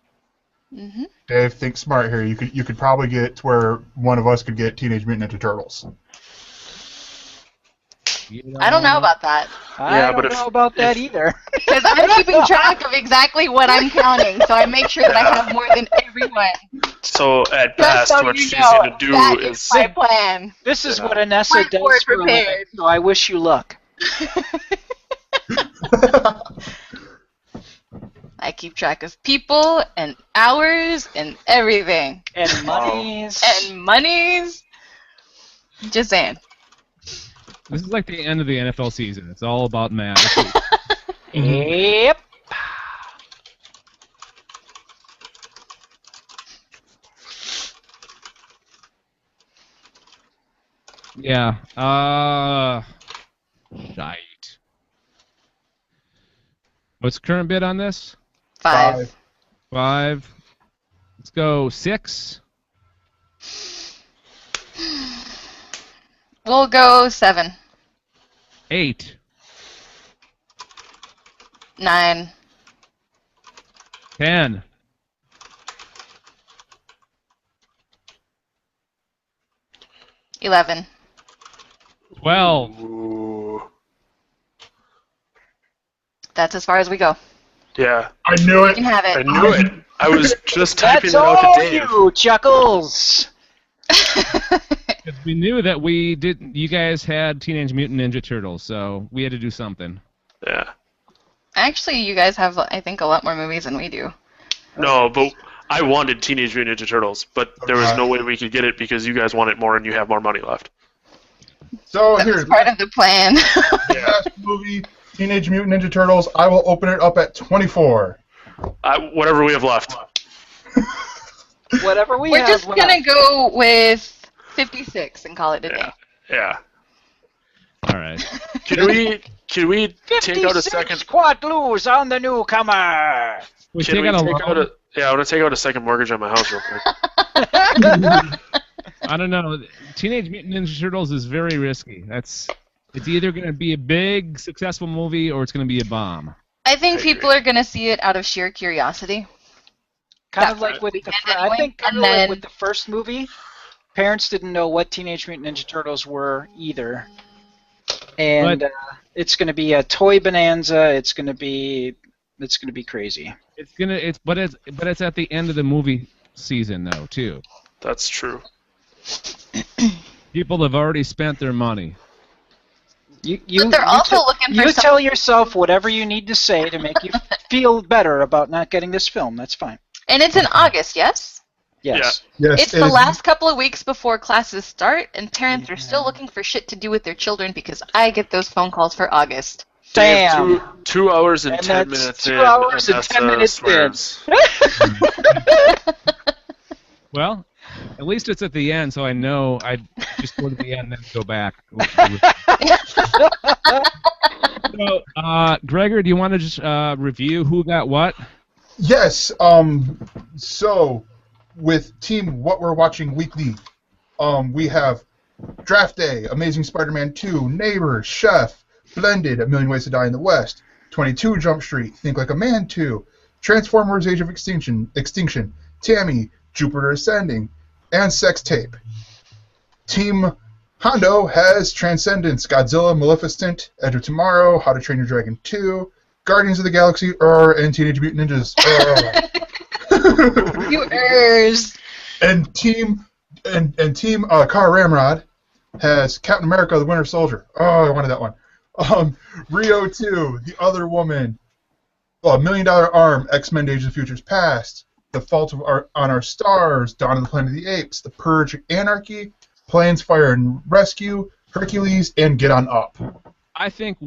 Mm-hmm. Dave, think smart here. You could probably get to where one of us could get Teenage Mutant Ninja Turtles. I don't know about that. I don't know about that either. Because I'm keeping track of exactly what I'm counting, so I make sure that I have more than everyone. So at Just best, so what you she's know, going to do that is is my plan. This is what Anessa does Whiteboard for a living, prepared. so I wish you luck. I keep track of people and hours and everything. And monies. And monies. Just saying. This is like the end of the NFL season. It's all about math. Yep. Yeah. Shite. What's the current bid on this? 5. 5. Let's go 6. We'll go 7. 8. 9. 10. 11. 12. Ooh. That's as far as we go. Yeah, I knew You it. can have I it. knew it. I was just typing That's it out all to Dave. you, Chuckles. We knew that you guys had Teenage Mutant Ninja Turtles, so we had to do something. Yeah. Actually, you guys have, I think, a lot more movies than we do. No, but I wanted Teenage Mutant Ninja Turtles, but there was no way we could get it because you guys want it more and you have more money left. So That was here, part of the plan. last movie, Teenage Mutant Ninja Turtles. I will open it up at 24. Whatever we have left. Whatever we We're have just left. going to go with 56 and call it a day. Yeah. All right. Can we Can we take out a 56 second? Quadloos on the newcomer. We Can take we out a take out loan? I want to take out a second mortgage on my house real quick. I don't know. Teenage Mutant Ninja Turtles is very risky. It's either going to be a big, successful movie or it's going to be a bomb. I think I people are going to see it out of sheer curiosity. Kind That's of like with the weekend I anyway, think kind and of like then- with the first movie, parents didn't know what Teenage Mutant Ninja Turtles were either, and it's going to be a toy bonanza. It's going to be crazy. But it's at the end of the movie season though too. That's true. People have already spent their money. But they're also looking for You some- tell yourself whatever you need to say to make you feel better about not getting this film. That's fine. And it's in August, yes? Yes. Yes, It's it the is- last couple of weeks before classes start, and parents are still looking for shit to do with their children because I get those phone calls for August. Dave, Damn. 2 hours and And 10 that's minutes 2 in. hours and 10 Anessa minutes in. swears. Well, at least it's at the end, so I know I just go to the end and then go back. So, Gregor, do you want to just review who got what? Yes. So, with Team What We're Watching Weekly, we have Draft Day, Amazing Spider-Man 2, Neighbors, Chef, Blended, A Million Ways to Die in the West, 22 Jump Street, Think Like a Man 2, Transformers: Age of Extinction, Tammy, Jupiter Ascending, and Sex Tape. Team Hondo has Transcendence, Godzilla, Maleficent, Edge of Tomorrow, How to Train Your Dragon 2, Guardians of the Galaxy, and Teenage Mutant Ninjas. You errs. And Team Car Ramrod has Captain America: The Winter Soldier. Oh, I wanted that one. Rio 2, The Other Woman, $1 Million Arm, X-Men: Days of Futures Past, The Fault on Our Stars, Dawn of the Planet of the Apes, The Purge: Anarchy, Planes, Fire and Rescue, Hercules, and Get On Up. I think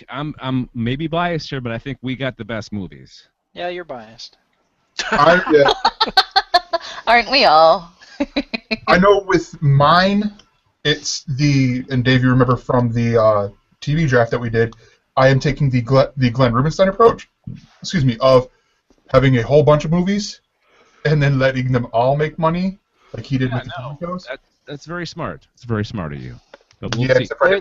I'm maybe biased here, but I think we got the best movies. Yeah, you're biased. Yeah, Aren't we all? I know with mine, it's and Dave, you remember from the TV draft that we did, I am taking the Glenn Rubenstein approach, of having a whole bunch of movies and then letting them all make money, like he did with the TV shows. That's very smart. It's very smart of you. But we'll Yeah, see. except for-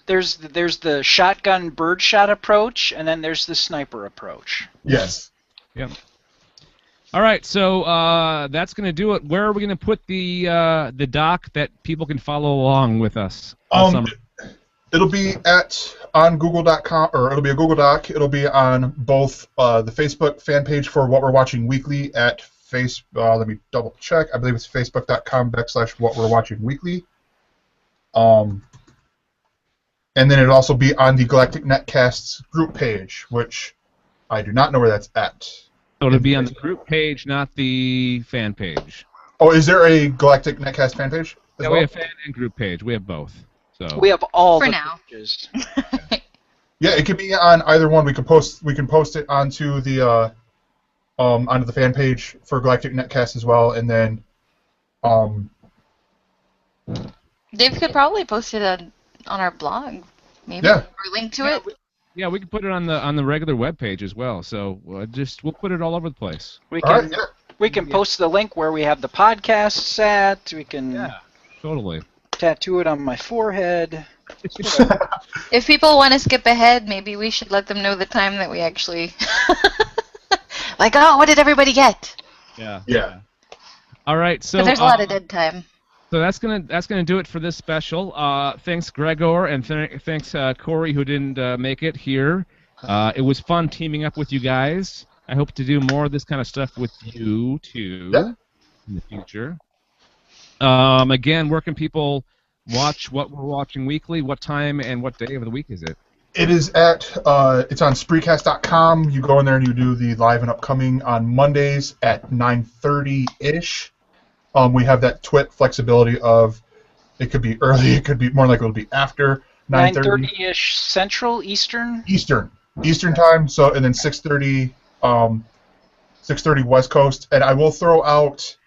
There's the shotgun birdshot approach, and then there's the sniper approach. Yes. Yep. All right, so that's going to do it. Where are we going to put the doc that people can follow along with us all summer? It'll be on Google.com, or it'll be a Google Doc. It'll be on both the Facebook fan page for What We're Watching Weekly at let me double check. I believe it's facebook.com/What We're Watching Weekly. And then it'll also be on the Galactic Netcasts group page, which I do not know where that's at. So it'll be on the group page, not the fan page. Oh, is there a Galactic Netcast fan page? Yeah, we have fan and group page. We have both. So We have all For the now. pages. Yeah, it could be on either one. We can post it onto the fan page for Galactic Netcast as well, and then Dave could probably post it on our blog, maybe, Yeah. or link to it. yeah, we can put it on the regular web page as well. So we'll put it all over the place. We all can right, yeah. we can post the link where we have the podcasts at. We can Totally. tattoo it on my forehead. If people want to skip ahead, maybe we should let them know the time that we actually. Like, oh, what did everybody get? Yeah. Yeah. All right. So But there's a lot of dead time. So that's gonna do it for this special. Thanks Gregor, and thanks Corey who didn't make it here. It was fun teaming up with you guys. I hope to do more of this kind of stuff with you too in the future. Again, where can people watch What We're Watching Weekly? What time and what day of the week is it? It is it's on Spreecast.com. You go in there and you do the live and upcoming on Mondays at 9:30-ish. We have that twit flexibility of it could be early, it could be more likely it'll be after 9:30 9:30-ish Central, Eastern. Eastern time. So and then 6:30 West Coast. And I will throw out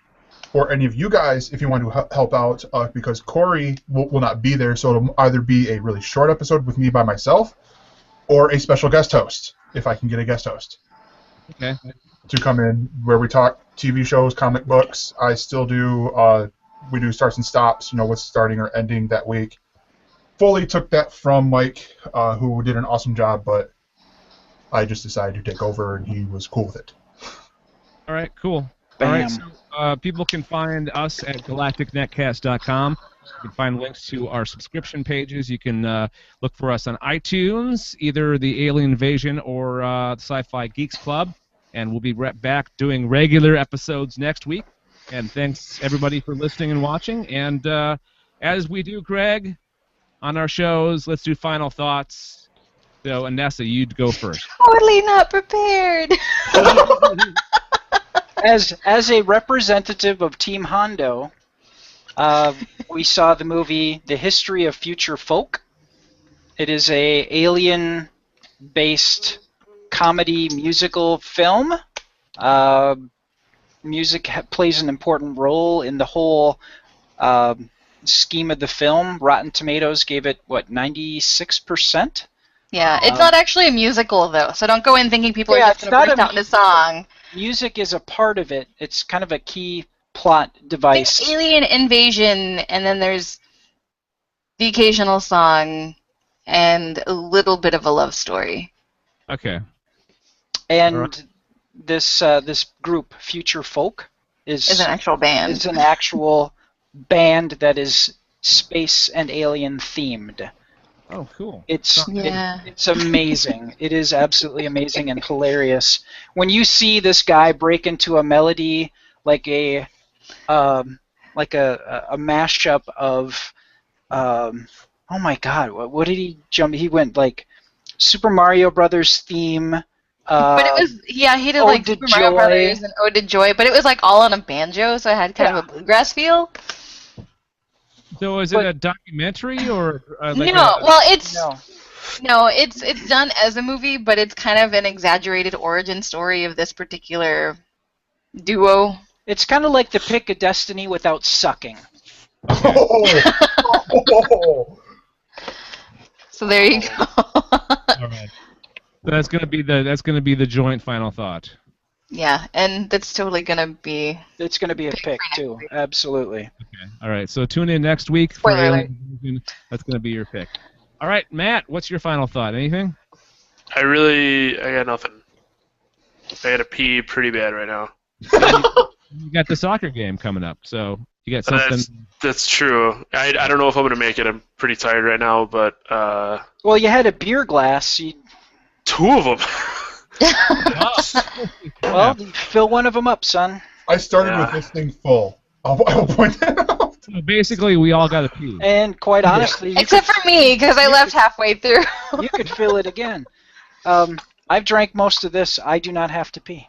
for any of you guys if you want to help out because Corey will not be there, so it'll either be a really short episode with me by myself, or a special guest host, if I can get a guest host. Okay. To come in where we talk TV shows, comic books. I still do, we do starts and stops, what's starting or ending that week. Fully took that from Mike, who did an awesome job, but I just decided to take over, and he was cool with it. All right, cool. Bam. All right, so people can find us at galacticnetcast.com. You can find links to our subscription pages. You can look for us on iTunes, either the Alien Invasion or the Sci-Fi Geeks Club. And we'll be back doing regular episodes next week. And thanks, everybody, for listening and watching. And as we do, Greg, on our shows, let's do final thoughts. So, Anessa, you'd go first. Totally not prepared. As a representative of Team Hondo, we saw the movie The History of Future Folk. It is a alien-based comedy musical film. Music plays an important role in the whole scheme of the film. Rotten Tomatoes gave it, 96%? Yeah, it's not actually a musical, though, so don't go in thinking people are just going to break out in a song. Music is a part of it. It's kind of a key plot device. It's alien invasion, and then there's the occasional song and a little bit of a love story. Okay. And this group, Future Folk, is an actual band. Is an actual band that is space and alien themed. Oh, cool. It's amazing. It is absolutely amazing and hilarious. When you see this guy break into a melody like a mashup of oh my God, what did he jump? He went like Super Mario Brothers theme. But it was, he did like Super Mario Brothers and Ode to Joy, but it was like all on a banjo, so it had kind of a bluegrass feel. So is it a documentary or it's done as a movie, but it's kind of an exaggerated origin story of this particular duo. It's kind of like the Pick of Destiny without sucking. Okay. So there you go. All right. So that's gonna be the joint final thought. Yeah, and that's totally gonna be. It's gonna be a pick too. Absolutely. Okay. All right. So tune in next week for Alien Invasion. That's gonna be your pick. All right, Matt. What's your final thought? Anything? I got nothing. I gotta pee pretty bad right now. You got the soccer game coming up, so you got something. That's true. I don't know if I'm gonna make it. I'm pretty tired right now, but. Well, you had a beer glass. Two of them. Well, fill one of them up, son. I started with this thing full. I will point that out. So basically, we all got to pee. And quite honestly, except for me, because I left halfway through. You could fill it again. I've drank most of this. I do not have to pee.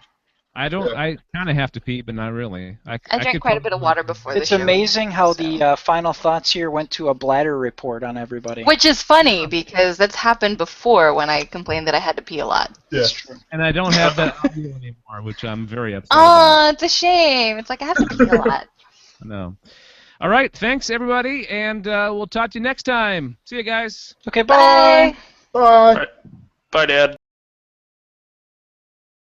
I don't. I kind of have to pee, but not really. I drank quite a bit of water before the show. It's amazing how the final thoughts here went to a bladder report on everybody. Which is funny, because that's happened before when I complained that I had to pee a lot. Yeah. And I don't have that audio anymore, which I'm very upset about. about. It's a shame. It's like I have to pee a lot. No. All right. Thanks, everybody, and we'll talk to you next time. See you guys. Okay, bye. Bye. Bye, Dad.